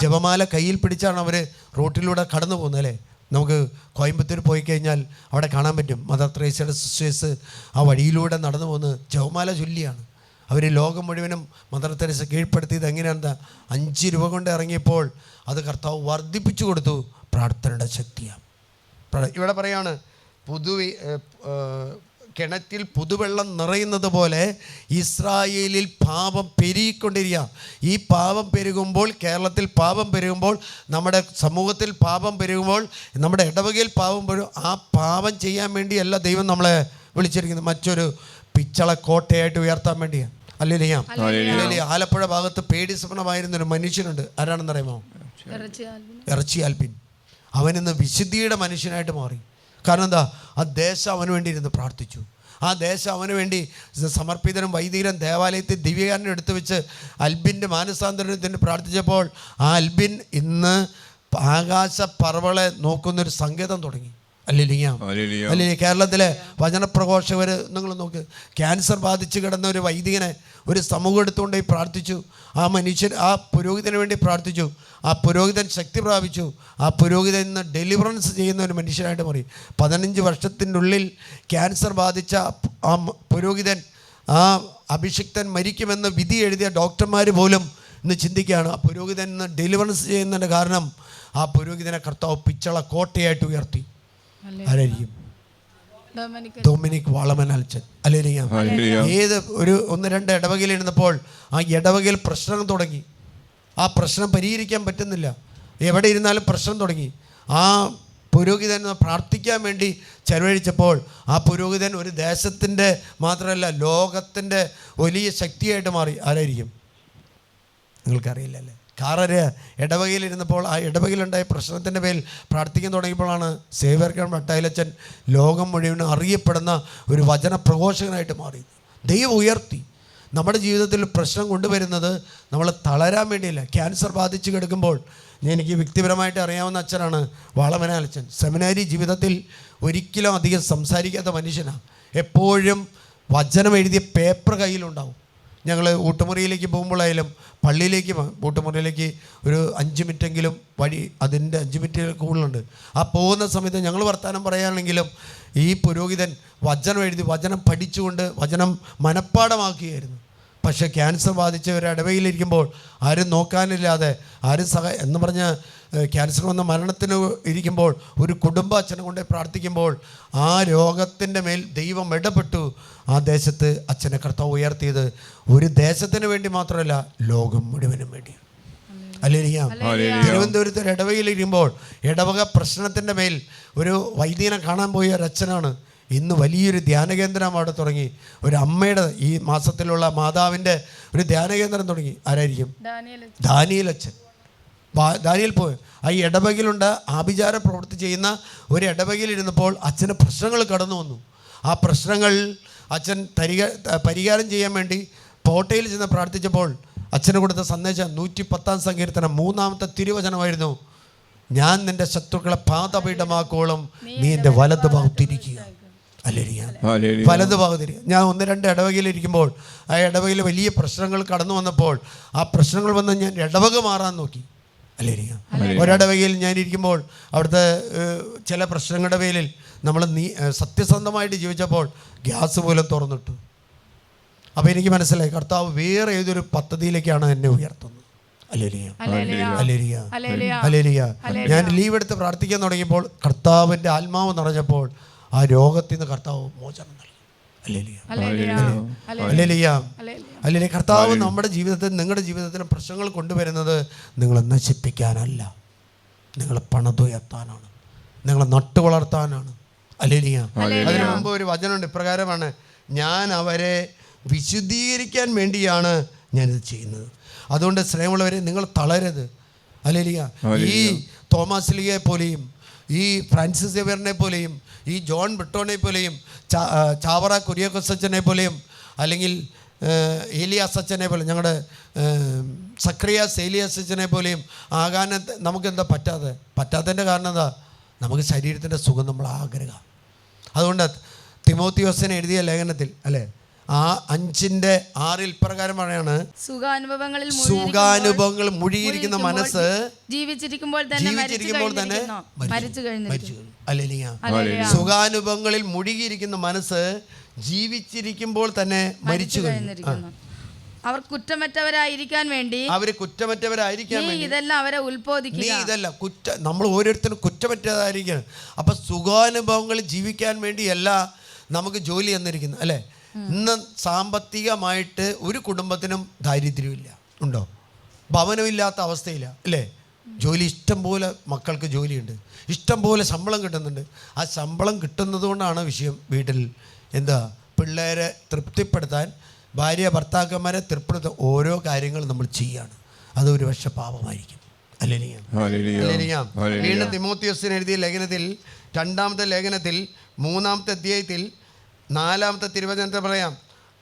ജപമാല കയ്യിൽ പിടിച്ചാണ് അവർ റോട്ടിലൂടെ കടന്നു പോകുന്നത്, അല്ലേ? നമുക്ക് കോയമ്പത്തൂർ പോയി കഴിഞ്ഞാൽ അവിടെ കാണാൻ പറ്റും. മദർ തെരേസയുടെ സിസ്റ്റേഴ്സ് ആ വഴിയിലൂടെ നടന്നു പോകുന്നത് ജപമാല ചൊല്ലിയാണ്. അവർ ലോകം മുഴുവനും മദർ തെരേസ കീഴ്പ്പെടുത്തിയത് എങ്ങനെയാണെന്ന് 5 രൂപ കൊണ്ട് ഇറങ്ങിയപ്പോൾ അത് കർത്താവ് വർദ്ധിപ്പിച്ചു കൊടുത്തു. പ്രാർത്ഥനയുടെ ശക്തിയാണ്. ഇവിടെ പറയാണ്, കിണറ്റിൽ പുതുവെള്ളം നിറയുന്നത് പോലെ ഇസ്രായേലിൽ പാപം പെരുകിക്കൊണ്ടിരിക്കുക. ഈ പാപം പെരുകുമ്പോൾ, കേരളത്തിൽ പാപം പെരുകുമ്പോൾ, നമ്മുടെ സമൂഹത്തിൽ പാപം പെരുകുമ്പോൾ, നമ്മുടെ ഇടവകയിൽ പാപം പെരുകും. ആ പാപം ചെയ്യാൻ വേണ്ടിയല്ല ദൈവം നമ്മളെ വിളിച്ചിരിക്കുന്നത്, മറ്റൊരു പിച്ചള കോട്ടയായിട്ട് ഉയർത്താൻ വേണ്ടിയാണ്. അല്ലേ? ആലപ്പുഴ ഭാഗത്ത് പേടി സ്വപ്നമായിരുന്നൊരു മനുഷ്യനുണ്ട്. ആരാണെന്നറിയാമോ? ഇറച്ചി ആൽബിൻ. അവനിന്ന് വിശുദ്ധിയുടെ മനുഷ്യനായിട്ട് മാറി. കാരണം എന്താ? ആ ദേശം അവന് വേണ്ടി ഇരുന്ന് പ്രാർത്ഥിച്ചു. ആ ദേശം അവന് വേണ്ടി സമർപ്പിതനും വൈദികരും ദേവാലയത്തിൽ ദിവ്യകാരനും എടുത്തു വെച്ച് അൽബിൻ്റെ മാനസാന്തരത്തിന് പ്രാർത്ഥിച്ചപ്പോൾ ആ അൽബിൻ ഇന്ന് ആകാശ പറവളെ നോക്കുന്നൊരു സങ്കേതം തുടങ്ങി. അല്ലെങ്കിൽ കേരളത്തിലെ വചനപ്രഘോഷകർ നിങ്ങൾ നോക്ക്, ക്യാൻസർ ബാധിച്ച് കിടന്ന ഒരു വൈദികനെ ഒരു സമൂഹം എടുത്തുകൊണ്ടുപോയി പ്രാർത്ഥിച്ചു. ആ മനുഷ്യൻ ആ പുരോഹിതന് വേണ്ടി പ്രാർത്ഥിച്ചു. ആ പുരോഹിതൻ ശക്തി പ്രാപിച്ചു. ആ പുരോഹിതൻ ഇന്ന് ഡെലിവറൻസ് ചെയ്യുന്ന ഒരു മനുഷ്യനായിട്ട് മാറി. 15 വർഷത്തിൻ്റെ ഉള്ളിൽ ക്യാൻസർ ബാധിച്ച ആ പുരോഹിതൻ, ആ അഭിഷിക്തൻ മരിക്കുമെന്ന് വിധി എഴുതിയ ഡോക്ടർമാർ പോലും ഇന്ന് ചിന്തിക്കുകയാണ് ആ പുരോഹിതൻ ഇന്ന് ഡെലിവറൻസ് ചെയ്യുന്നതിൻ്റെ കാരണം ആ പുരോഹിതനെ കർത്താവ് പിച്ചള കോട്ടയായിട്ട് ഉയർത്തി. ആരായിരിക്കും? ഡൊമിനിക് വാളമനാൽച്ചൻ. ഏത് ഒരു 1-2 ഇടവകയിലിരുന്നപ്പോൾ ആ ഇടവകയിൽ പ്രശ്നം തുടങ്ങി. ആ പ്രശ്നം പരിഹരിക്കാൻ പറ്റുന്നില്ല. എവിടെ ഇരുന്നാലും പ്രശ്നം തുടങ്ങി. ആ പുരോഹിതൻ പ്രാർത്ഥിക്കാൻ വേണ്ടി ചെലവഴിച്ചപ്പോൾ ആ പുരോഹിതൻ ഒരു ദേശത്തിൻ്റെ മാത്രമല്ല ലോകത്തിൻ്റെ വലിയ ശക്തിയായിട്ട് മാറി. ആരായിരിക്കും? നിങ്ങൾക്കറിയില്ലല്ലേ. കാരണം ഇടവകയിലിരുന്നപ്പോൾ ആ ഇടവകയിലുണ്ടായ പ്രശ്നത്തിൻ്റെ പേരിൽ പ്രാർത്ഥിക്കാൻ തുടങ്ങിയപ്പോഴാണ് സേവ്യർ വട്ടായിലച്ചൻ ലോകം മുഴുവൻ അറിയപ്പെടുന്ന ഒരു വചന പ്രഘോഷകനായിട്ട് മാറി. ദൈവം ഉയർത്തി. നമ്മുടെ ജീവിതത്തിൽ പ്രശ്നം കൊണ്ടുവരുന്നത് നമ്മൾ തളരാൻ വേണ്ടിയില്ല. ക്യാൻസർ ബാധിച്ച് കിടക്കുമ്പോൾ എനിക്ക് വ്യക്തിപരമായിട്ട് അറിയാവുന്ന അച്ഛനാണ് വാളമനാലച്ചൻ. സെമിനാരി ജീവിതത്തിൽ ഒരിക്കലും അധികം സംസാരിക്കാത്ത മനുഷ്യനാണ്. എപ്പോഴും വചനം എഴുതിയ പേപ്പർ കയ്യിലുണ്ടാവും. ഞങ്ങൾ ഊട്ടുമുറിയിലേക്ക് പോകുമ്പോഴായാലും പള്ളിയിലേക്ക് ഊട്ടുമുറിയിലേക്ക് ഒരു 5 മിനിറ്റെങ്കിലും വഴി, അതിൻ്റെ 5 മിനിറ്റ് കൂടുതലുണ്ട്. ആ പോകുന്ന സമയത്ത് ഞങ്ങൾ വർത്തമാനം പറയുകയാണെങ്കിലും ഈ പുരോഹിതൻ വചനം എഴുതി വചനം പഠിച്ചുകൊണ്ട് വചനം മനഃപ്പാടമാക്കിയായിരുന്നു. പക്ഷേ ക്യാൻസർ ബാധിച്ച ഒരു ഇടവയിലിരിക്കുമ്പോൾ ആരും നോക്കാനില്ലാതെ എന്ന് പറഞ്ഞ് ക്യാൻസർ വന്ന മരണത്തിന് ഇരിക്കുമ്പോൾ ഒരു കുടുംബ അച്ഛനെ കൊണ്ട് പ്രാർത്ഥിക്കുമ്പോൾ ആ രോഗത്തിൻ്റെ മേൽ ദൈവം ഇടപെട്ടു. ആ ദേശത്ത് അച്ഛനെ കർത്താവ് ഉയർത്തിയത് ഒരു ദേശത്തിന് വേണ്ടി മാത്രമല്ല, ലോകം മുഴുവനും വേണ്ടിയാണ്. തിരുവനന്തപുരത്ത് ഒരു ഇടവകയിലിരിക്കുമ്പോൾ ഇടവക പ്രശ്നത്തിൻ്റെ മേൽ ഒരു വൈദികനെ കാണാൻ പോയ ഒരു അച്ഛനാണ്. ഇന്ന് വലിയൊരു ധ്യാനകേന്ദ്രം അവിടെ തുടങ്ങി. ഒരു അമ്മയുടെ ഈ മാസത്തിലുള്ള മാതാവിൻ്റെ ഒരു ധ്യാനകേന്ദ്രം തുടങ്ങി. ആരായിരിക്കും? ദാനിയേൽ അച്ഛൻ. ദാനിയേൽ പോയി ആ ഇടവകയിലുണ്ട്. ആഭിചാര പ്രവൃത്തി ചെയ്യുന്ന ഒരു ഇടവകയിലിരുന്നപ്പോൾ അച്ഛന് പ്രശ്നങ്ങൾ കടന്നു വന്നു. ആ പ്രശ്നങ്ങൾ അച്ഛൻ പരിഹാരം ചെയ്യാൻ വേണ്ടി പോട്ടയിൽ ചെന്ന് പ്രാർത്ഥിച്ചപ്പോൾ അച്ഛന് കൊടുത്ത സന്ദേശം 110-ാം സങ്കീർത്തനം 3-ാമത്തെ തിരുവചനമായിരുന്നു. ഞാൻ നിൻ്റെ ശത്രുക്കളെ പാദപീഠമാക്കോളം നീ എൻ്റെ വലത് ഭാഗത്തിരിക്കുക. വലത് ഭാഗത്തിരിക്കുക. ഞാൻ 1-2 ഇടവകയിലിരിക്കുമ്പോൾ ആ ഇടവകയിൽ വലിയ പ്രശ്നങ്ങൾ കടന്നു വന്നപ്പോൾ ആ പ്രശ്നങ്ങൾ വന്ന് ഞാൻ ഇടവക മാറാൻ നോക്കി. ഒരിടവകയിൽ ഞാനിരിക്കുമ്പോൾ അവിടുത്തെ ചില പ്രശ്നങ്ങളുടെ പേരിൽ നമ്മൾ സത്യസന്ധമായിട്ട് ജീവിച്ചപ്പോൾ ഗ്യാസ് പോലും തുറന്നിട്ടു. അപ്പോൾ എനിക്ക് മനസ്സിലായി കർത്താവ് വേറെ ഏതൊരു പദ്ധതിയിലേക്കാണ് എന്നെ ഉയർത്തുന്നത്. ഞാൻ ലീവ് എടുത്ത് പ്രാർത്ഥിക്കാൻ തുടങ്ങിയപ്പോൾ കർത്താവിൻ്റെ ആത്മാവ് നിറഞ്ഞപ്പോൾ ആ രോഗത്തിൽ നിന്ന് കർത്താവ് മോചനം നൽകി. കർത്താവ് നമ്മുടെ ജീവിതത്തിൽ, നിങ്ങളുടെ ജീവിതത്തിൽ പ്രശ്നങ്ങൾ കൊണ്ടുവരുന്നത് നിങ്ങളെ നശിപ്പിക്കാനല്ല, നിങ്ങളെ പണിതുയർത്താനാണ്, നിങ്ങളെ നട്ടു വളർത്താനാണ്. അതിനു മുമ്പ് ഒരു വചനമുണ്ട്, ഇപ്രകാരമാണ്: ഞാൻ അവരെ വിശുദ്ധീകരിക്കാൻ വേണ്ടിയാണ് ഞാനിത് ചെയ്യുന്നത്. അതുകൊണ്ട് സ്നേഹമുള്ളവരെ, നിങ്ങൾ തളരരുത്. ഈ തോമസ് ലീയെ പോലെയും ഈ ഫ്രാൻസിസ് സേവ്യറിനെ പോലെയും ഈ ജോൺ ബ്രിട്ടോനെ പോലെയും ചാവറ കുര്യാക്കോസ് അച്ഛനെ പോലെയും അല്ലെങ്കിൽ ഏലിയാസ് അച്ഛനെ പോലെ, ഞങ്ങളുടെ സക്രിയാസ് ഏലിയാസ് അച്ഛനെ പോലെയും ആകാൻ നമുക്കെന്താ പറ്റാത്തതിൻ്റെ കാരണം എന്താ? നമുക്ക് ശരീരത്തിൻ്റെ സുഖം നമ്മൾ ആഗ്രഹം. അതുകൊണ്ട് തിമോത്തിയോസിനെ എഴുതിയ ലേഖനത്തിൽ 5:6 ഇപ്രകാരം പറയാണ്: സുഖാനുഭവങ്ങൾ മുഴുകിയിരിക്കുന്ന മനസ്സ് ജീവിച്ചിരിക്കുമ്പോൾ തന്നെ മരിച്ചു കഴിഞ്ഞു. സുഖാനുഭവങ്ങളിൽ മുഴുകിയിരിക്കുന്ന മനസ്സ് ജീവിച്ചിരിക്കുമ്പോൾ തന്നെ മരിച്ചു കഴിഞ്ഞു. അവർ കുറ്റമറ്റവരായിരിക്കാൻ വേണ്ടി ഇതെല്ലാം അവരെ ഉത്ബോധിക്കുക. നമ്മൾ ഓരോരുത്തരും കുറ്റമറ്റതായിരിക്കണം. അപ്പൊ സുഖാനുഭവങ്ങളിൽ ജീവിക്കാൻ വേണ്ടിയല്ല നമുക്ക് ജോലി തന്നിരിക്കുന്നത്, അല്ലേ? ഇന്ന് സാമ്പത്തികമായിട്ട് ഒരു കുടുംബത്തിനും ദാരിദ്ര്യമില്ല, ഉണ്ടോ? ഭവനമില്ലാത്ത അവസ്ഥയില്ല, അല്ലേ? ജോലി ഇഷ്ടം പോലെ, മക്കൾക്ക് ജോലിയുണ്ട്, ഇഷ്ടം പോലെ ശമ്പളം കിട്ടുന്നുണ്ട്. ആ ശമ്പളം കിട്ടുന്നത് കൊണ്ടാണ് വിഷയം. വീട്ടിൽ എന്താ, പിള്ളേരെ തൃപ്തിപ്പെടുത്താൻ, ഭാര്യ ഭർത്താക്കന്മാരെ തൃപ്തിപ്പെടുത്താൻ ഓരോ കാര്യങ്ങൾ നമ്മൾ ചെയ്യാണ്. അതൊരു പക്ഷെ പാപമായിരിക്കും. വീണ്ടും തിമോത്തിയോസിന് എഴുതിയ ലേഖനത്തിൽ 2-ാമത്തെ ലേഖനത്തിൽ 3-ാമത്തെ അധ്യായത്തിൽ 4-ാമത്തെ തിരുവചനത്തിൽ പറയാം: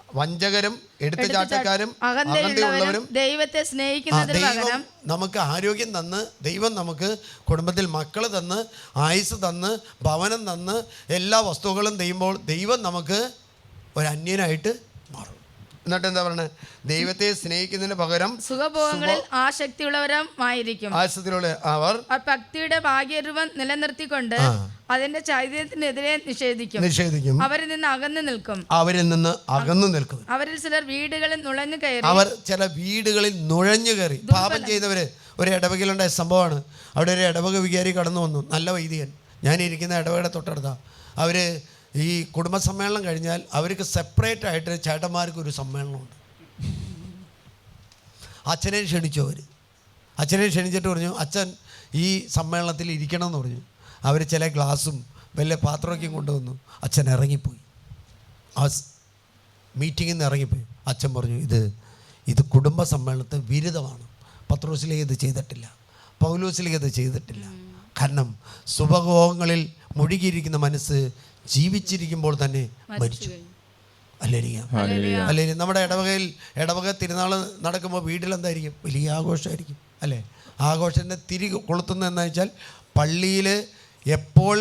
വഞ്ചകരും എടുത്തുചാട്ടക്കാരും അകന്തയുള്ളവരും ദൈവത്തെ സ്നേഹിക്കുന്നതിന് പകരം നമുക്ക് ആരോഗ്യം തന്ന്, ദൈവം നമുക്ക് കുടുംബത്തിൽ മക്കൾ തന്ന്, ആയുസ് തന്ന്, ഭവനം തന്ന്, എല്ലാ വസ്തുക്കളും ചെയ്യുമ്പോൾ ദൈവം നമുക്ക് ഒരു അന്യനായിട്ട് മാറും. എന്നിട്ട് എന്താ പറയുന്നത്? ദൈവത്തെ സ്നേഹിക്കുന്നതിന് പകരം സുഖഭോഗങ്ങളിൽ ആസക്തിയുള്ളവരുമായിരിക്കും. ആസക്തിയുള്ള അവർ ഭക്തിയുടെ ഭാഗ്യരൂപം നിലനിർത്തിക്കൊണ്ട് അതിന്റെ ചൈതന്യത്തിനെതിരെ നിഷേധിക്കും. അവരിൽ നിന്ന് അകന്നു നിൽക്കും. അവരിൽ ചിലർ വീടുകളിൽ നുഴഞ്ഞു കയറി. അവർ ചില വീടുകളിൽ നുഴഞ്ഞു കയറി. പാപം ചെയ്തവര് ഒരു ഇടവകയിലുണ്ടായ സംഭവമാണ്. അവിടെ ഒരു ഇടവക വികാരി കടന്നു വന്നു, നല്ല വൈദികൻ. ഞാനിരിക്കുന്ന ഇടവകയുടെ തൊട്ടടുത്ത. അവർ ഈ കുടുംബ സമ്മേളനം കഴിഞ്ഞാൽ അവർക്ക് സെപ്പറേറ്റ് ആയിട്ട് ചേട്ടന്മാർക്ക് ഒരു സമ്മേളനമുണ്ട്. അച്ഛനെ ക്ഷണിച്ചു. അച്ഛനെ ക്ഷണിച്ചിട്ട് പറഞ്ഞു, അച്ഛൻ ഈ സമ്മേളനത്തിൽ ഇരിക്കണം എന്ന് പറഞ്ഞു. അവർ ചില ഗ്ലാസും വലിയ പാത്രമൊക്കെയും കൊണ്ടുവന്നു. അച്ഛൻ ഇറങ്ങിപ്പോയി. ആ മീറ്റിങ്ങിൽ നിന്ന് ഇറങ്ങിപ്പോയി. അച്ഛൻ പറഞ്ഞു, ഇത് കുടുംബ സമ്മേളനത്തിന് വിരുദ്ധമാണ്. പത്രോസിലേക്ക് ഇത് ചെയ്തിട്ടില്ല, പൗലോസിലേക്ക് ഇത് ചെയ്തിട്ടില്ല. കാരണം സുഭോഗങ്ങളിൽ മുഴുകിയിരിക്കുന്ന മനസ്സ് ജീവിച്ചിരിക്കുമ്പോൾ തന്നെ മരിച്ചു. അല്ലേ? നമ്മുടെ ഇടവക തിരുനാൾ നടക്കുമ്പോൾ വീട്ടിലെന്തായിരിക്കും? വലിയ ആഘോഷമായിരിക്കും അല്ലേ? ആഘോഷത്തിൻ്റെ തിരി കൊളുത്തുന്നത് എന്താ വെച്ചാൽ, പള്ളിയിൽ എപ്പോൾ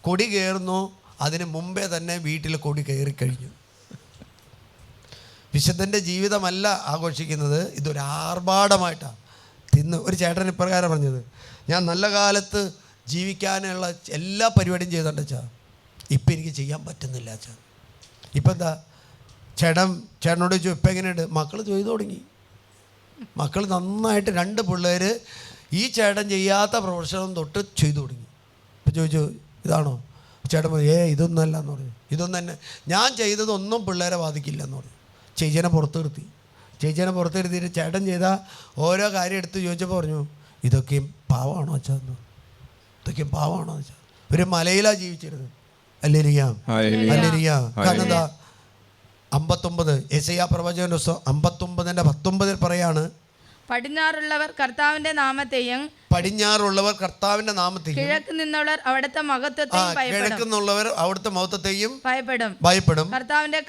കൊടി കയറുന്നു അതിന് മുമ്പേ തന്നെ വീട്ടിൽ കൊടി കയറിക്കഴിഞ്ഞു. വിശുദ്ധൻ്റെ ജീവിതമല്ല ആഘോഷിക്കുന്നത്, ഇതൊരു ആർഭാടമായിട്ടാണ്. ഒരു ചേട്ടൻ ഇപ്രകാരം പറഞ്ഞത്, ഞാൻ നല്ല കാലത്ത് ജീവിക്കാനുള്ള എല്ലാ പരിപാടിയും ചെയ്തിട്ടുണ്ട് അച്ഛാ, ഇപ്പം എനിക്ക് ചെയ്യാൻ പറ്റുന്നില്ല അച്ഛാ. ഇപ്പം എന്താ? ചേട്ടനോട് ചോദിച്ചു, ഇപ്പം എങ്ങനെയുണ്ട്? മക്കൾ ചെയ്തു തുടങ്ങി. മക്കൾ നന്നായിട്ട് 2 പിള്ളേർ ഈ ചേട്ടൻ ചെയ്യാത്ത പ്രൊഫഷനും തൊട്ട് ചെയ്തു തുടങ്ങി. ഇപ്പം ചോദിച്ചു, ഇതാണോ? ചേട്ടൻ പറഞ്ഞു, ഇതൊന്നുമല്ല എന്ന് പറഞ്ഞു. ഇതൊന്നും തന്നെ ഞാൻ ചെയ്തതൊന്നും പിള്ളേരെ ബാധിക്കില്ല എന്ന് പറഞ്ഞു. ചേച്ചീനെ പുറത്ത് നിർത്തിയിട്ട് ചേട്ടൻ ചെയ്ത ഓരോ കാര്യം എടുത്ത് ചോദിച്ചപ്പോൾ പറഞ്ഞു, ഇതൊക്കെയും പാവമാണോ അച്ഛാ എന്ന്. ഇതൊക്കെയും പാവമാണോ അച്ഛാ? ഒരു മലയിലാണ് ജീവിച്ചിരുന്നത്. അല്ലേരിയാ. കാരണം എന്താ? 59 യെശയ്യാ പ്രവചന 59:19 പറയാണ്, പടിഞ്ഞാറുള്ളവർ കർത്താവിന്റെ നാമത്തെയും കിഴക്ക് നിന്നുള്ളവർ അവിടുത്തെ മഹത്വത്തെയും ഭയപ്പെടും. കർത്താവിന്റെ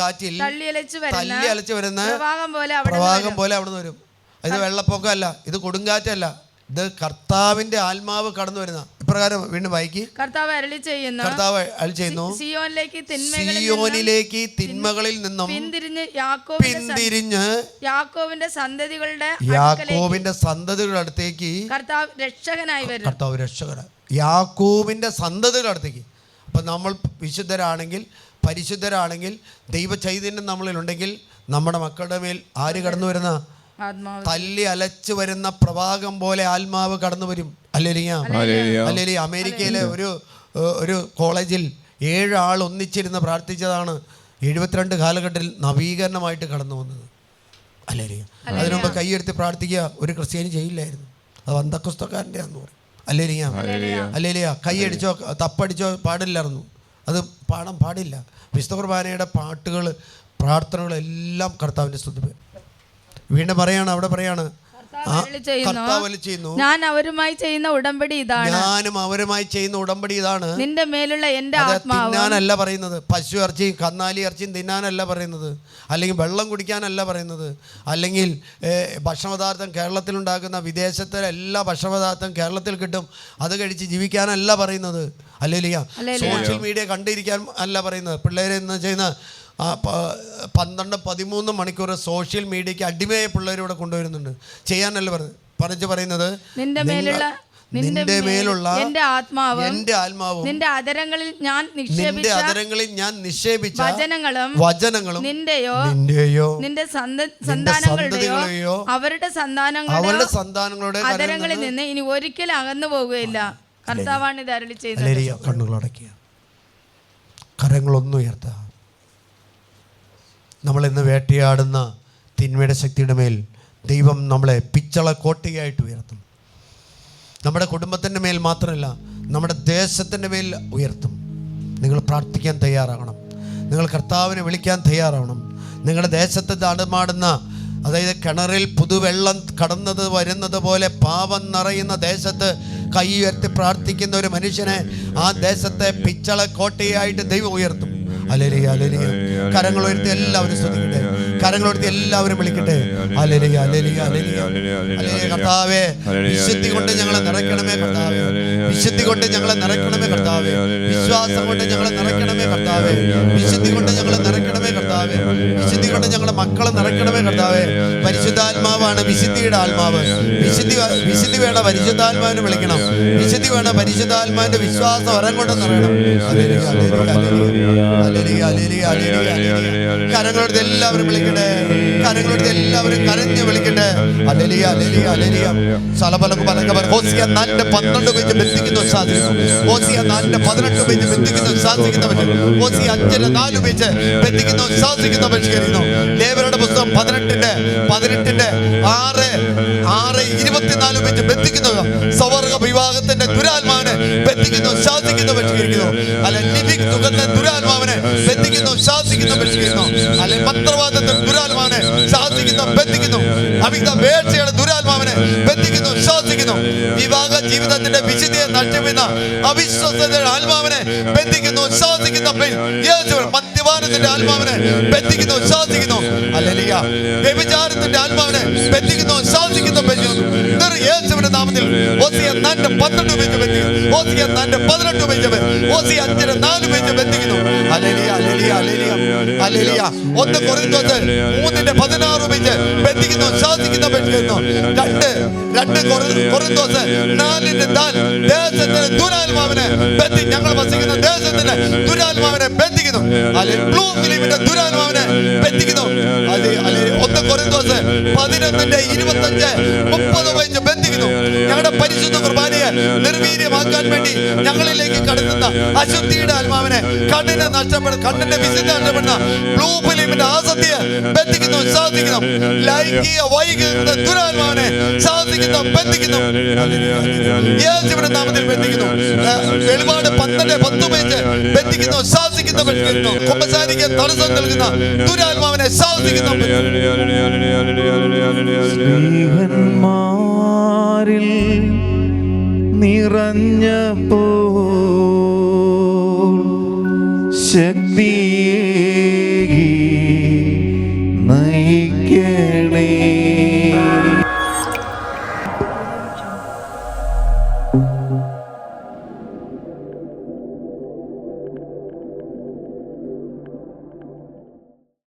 കാറ്റിൽ തള്ളിയലച്ചു വരുന്ന പ്രവാഹം പോലെ അവിടുന്ന് വരും. ഇത് വെള്ളപ്പൊക്കമല്ല, ഇത് കൊടുങ്കാറ്റല്ല, ഇത് കർത്താവിന്റെ ആത്മാവ് കടന്നു വരുന്ന. ഇപ്രകാരം വീണ്ടും വായിക്കി. കർത്താവ് അരുളി ചെയ്യുന്നു, സിയോനിലേക്ക് തിന്മകളിൽ നിന്നും പിന്തിരിഞ്ഞ് യാക്കോബിന്റെ സന്തതികളുടെ അടുത്തേക്ക് കർത്താവ് രക്ഷകനായി വരും. യാക്കോബിന്റെ സന്തതികളുടെ അടുത്തേക്ക്. അപ്പം നമ്മൾ വിശുദ്ധരാണെങ്കിൽ, പരിശുദ്ധരാണെങ്കിൽ, ദൈവ ചൈതന്യം നമ്മളിലുണ്ടെങ്കിൽ നമ്മുടെ മക്കളുടെ മേൽ ആര് കടന്നു വരുന്ന? തല്ലി അലച്ചു വരുന്ന പ്രവാഹം പോലെ ആത്മാവ് കടന്നു വരും. അല്ലേലിയ. അമേരിക്കയിലെ ഒരു കോളേജിൽ 7 ആൾ ഒന്നിച്ചിരുന്ന് പ്രാർത്ഥിച്ചതാണ് 72 കാലഘട്ടത്തിൽ നവീകരണമായിട്ട് കടന്നു വന്നത്. അല്ലേലിയ. അതിനുമുമ്പ് കൈയെടുത്ത് പ്രാർത്ഥിക്കുക ഒരു ക്രിസ്ത്യാനി ചെയ്യില്ലായിരുന്നു. അത് വന്തക്കുസ്തക്കാരൻ്റെ ആണെന്ന് പറയും. അല്ലേലിയ. കൈയടിച്ചോ തപ്പടിച്ചോ പാടില്ലായിരുന്നു. അത് പാടാൻ പാടില്ല. വിശുദ്ധ കുർബാനയുടെ പാട്ടുകൾ, പ്രാർത്ഥനകളെല്ലാം കർത്താവിൻ്റെ സ്തുതി. വീണ്ടും പറയാണ്, അവിടെ പറയാണ്, ഞാൻ അവരുമായി ചെയ്യുന്ന ഉടമ്പടി ഇതാണ്. ഞാനും അവരുമായി ചെയ്യുന്ന ഉടമ്പടി ഇതാണ്. നിന്റെ മേലുള്ള എൻ്റെ ആത്മാവ്. തിന്നാനല്ല പറയുന്നത്, പശു ഇറച്ചിയും കന്നാലി ഇറച്ചിയും തിന്നാനല്ല പറയുന്നത്, അല്ലെങ്കിൽ വെള്ളം കുടിക്കാനല്ല പറയുന്നത്, അല്ലെങ്കിൽ ഭക്ഷണപദാർത്ഥം കേരളത്തിലുണ്ടാക്കുന്ന വിദേശത്തെ എല്ലാ ഭക്ഷണപദാർത്ഥം കേരളത്തിൽ കിട്ടും, അത് കഴിച്ച് ജീവിക്കാനല്ല പറയുന്നത്. അല്ലേലിയ. സോഷ്യൽ മീഡിയ കണ്ടിരിക്കാൻ അല്ല പറയുന്നത്. പിള്ളേരെ എന്ന് ചെയ്യുന്ന 12-13 മണിക്കൂർ സോഷ്യൽ മീഡിയയ്ക്ക് അടിമയായ പിള്ളേരിവിടെ കൊണ്ടുവരുന്നുണ്ട്. ചെയ്യാനല്ല പറയുന്നത്, നിന്റെ മേലുള്ള എൻ്റെ ആത്മാവും നിന്റെ അതരങ്ങളിൽ ഞാൻ നിക്ഷേപിച്ച വചനങ്ങളും നിന്റെയോ നിന്റെ സന്താനങ്ങളുടെയോ അവരുടെ സന്താനങ്ങളുടെ അതരങ്ങളിൽ നിന്ന് ഇനി ഒരിക്കലും അകന്നു പോകുകയില്ല. കർത്താവാണ് ഇത് അരുളി ചെയ്തത്. കണ്ണുകളടക്കുക, കരങ്ങളൊന്നും ഉയർത്തുക. നമ്മളിന്ന് വേട്ടയാടുന്ന തിന്മയുടെ ശക്തിയുടെ മേൽ ദൈവം നമ്മളെ പിച്ചള കോട്ടയായിട്ട് ഉയർത്തും. നമ്മുടെ കുടുംബത്തിൻ്റെ മേൽ മാത്രമല്ല, നമ്മുടെ ദേശത്തിൻ്റെ മേൽ ഉയർത്തും. നിങ്ങൾ പ്രാർത്ഥിക്കാൻ തയ്യാറാകണം. നിങ്ങൾ കർത്താവിനെ വിളിക്കാൻ തയ്യാറാവണം. നിങ്ങളുടെ ദേശത്ത് നടമാടുന്ന, അതായത് കിണറിൽ പുതുവെള്ളം കടന്നത് വരുന്നത് പോലെ പാപം നിറയുന്ന ദേശത്ത് കൈ ഉയർത്തി പ്രാർത്ഥിക്കുന്ന ഒരു മനുഷ്യനെ ആ ദേശത്തെ പിച്ചള കോട്ടയായിട്ട് ദൈവം ഉയർത്തും. Hallelujah hallelujah. കരങ്ങൾ ഉയർത്തി എല്ലാവരും സ്തുതിക്കട്ടെ. കരങ്ങൾ ഉയർത്തി എല്ലാവരും വിളിക്കട്ടെ. Hallelujah hallelujah hallelujah hallelujah. കർത്താവേ, വിശുദ്ധി കൊണ്ട് ഞങ്ങളെ നിറയ്ക്കണമേ കർത്താവേ. വിശുദ്ധി കൊണ്ട് ഞങ്ങളെ നിറയ്ക്കണമേ കർത്താവേ. വിശ്വാസം കൊണ്ട് ഞങ്ങളെ നിറയ്ക്കണമേ കർത്താവേ. വിശുദ്ധി കൊണ്ട് ഞങ്ങളെ നിറയ്ക്കണമേ കർത്താവേ. വിശുദ്ധി കൊണ്ട് ഞങ്ങളുടെ മക്കളെ നിറയ്ക്കണമേ കർത്താവേ. പരിശുദ്ധാത്മാവാണ് വിശുദ്ധിയുടെ ആത്മാവ്. വിശുദ്ധി വേണ്ട പരിശുദ്ധാത്മാവിനെ വിളിക്കണം. വിശുദ്ധി വേണ്ട പരിശുദ്ധാത്മാവിന്റെ വിശ്വാസം വരം കൊണ്ട് നിറയണം. കരങ്ങളെടുത്ത് എല്ലാവരും വിളിക്കട്ടെ. കരങ്ങളെടുത്ത് എല്ലാവരും കരഞ്ഞ് വിളിക്കട്ടെ. Hallelujah hallelujah hallelujah. സലബലക ബലക ഹോസിയ 4:12 ഉപയോഗിച്ച് ബന്ധിക്കുന്നു സാധിക്കുന്നു. ഹോസിയ 4:18 ഉപയോഗിച്ച് ബന്ധിക്കുന്നു സാധിക്കുന്നവൻ. ഹോസിയ 5:4 ഉപയോഗിച്ച് ബന്ധിക്കുന്നു സാധിക്കുന്നവൻ. ലേവ്യരുടെ പുസ്തകം 18:6:24 ഉപയോഗിച്ച് ബന്ധിക്കുന്നു. സവർഗ വിവാഹത്തിന്റെ ദുരാത്മാവിനെ ബന്ധിക്കുന്നു ശാസിക്കുന്നു പരിഷ്കരിക്കുന്നു. അല്ലെ ലിവിക് സുഖത്തെ ദുരാത്മാവിനെ ബന്ധിക്കുന്നു ശാസിക്കുന്നു പരിഷ്കരിക്കുന്നു. അല്ലെ മന്ത്രവാദത്തിന്റെ ദുരാത്മാവിനെ ശാസിക്കുന്നു ബന്ധിക്കുന്നു. അവിധ വേഴ്ചയുടെ ദുരാത്മാവിനെ ബന്ധിക്കുന്നു ശാസിക്കുന്നു. വിവാഹ ജീവിതത്തിന്റെ വിശുദ്ധിയെ നഷ്ടപ്പെടുന്ന അവിശ്വസതയുടെ ആത്മാവിനെ ബന്ധിക്കുന്നു ശാസിക്കുന്നു. മദ്യപാനത്തിന്റെ ആത്മാവിനെ ബന്ധിക്കുന്നു ശാസിക്കുന്നു. ഹല്ലേലൂയ. വ്യഭിചാരത്തിന്റെ ആത്മാവിനെ ബന്ധിക്കുന്നു ശാസിക്കുന്നു. യേശുവിന്റെ നാമത്തിൽ ഹോസിയ 4:12 ഉപയോഗിച്ച് ബന്ധിക്കുന്നു. ഹോസിയ 4:18 ഉപയോഗിച്ച് ഹോസിയ 5:4 ഉപയോഗിച്ച് ബന്ധിക്കുന്നു. Hallelujah hallelujah hallelujah hallelujah. 1 കൊരിന്ത്യർ 3:16 ഉപയോഗിച്ച് ബന്ധിക്കുന്നു ശാസിക്കുന്നു ബന്ധിക്കുന്നു. 2 കൊരിന്ത്യർ 4:4 ദേശത്തിന്റെ ദുരാത്മാവിനെ ഞങ്ങൾ വസിക്കുന്ന ദേശത്തിന്റെ ദുരാത്മാവിനെ ബന്ധിക്കുന്നു. ബ്ലൂ ഫിലിമിന്റെ ദുരാത്മാവിനെ ബന്ധിക്കുന്നു. 1 കൊരിന്ത്യർ 11:25-30 ഉപയോഗിച്ച് ബന്ധിക്കുന്നു. ഞങ്ങളുടെ പരിശുദ്ധ കുർബാനയെ നിർവീര്യമാക്കാൻ വേണ്ടി ഞങ്ങളിലേക്ക് കടത്തുന്ന അശുദ്ധിയുടെ ആത്മാവിനെ കണ്ണിന്റെ വിശുദ്ധി നഷ്ടപ്പെടുന്ന ബ്ലൂ ഫിലിമിന്റെ ആസക്തിയെ ബന്ധിക്കുന്നു സാധിക്കുന്നു. ലൈംഗിക വൈകൃത ദുരാത്മാവിനെ സാധിക്കുന്നു ബന്ധിക്കുന്നു. യേശുവിന്റെ നാമത്തിൽ ബന്ധിക്കുന്നു. വെളിപാട് 12:10 ഉപയോഗിച്ച് ബന്ധിക്കുന്നു സാധിക്കുന്നു ബന്ധിക്കുന്നു. കുമ്പസാരിക്ക് തടസ്സം നൽകുന്ന ദുരാത്മാവിനെ സാധിക്കുന്നു. സ്നേഹന്മാരിൽ നിറഞ്ഞപ്പോൾ ശക്തിയെ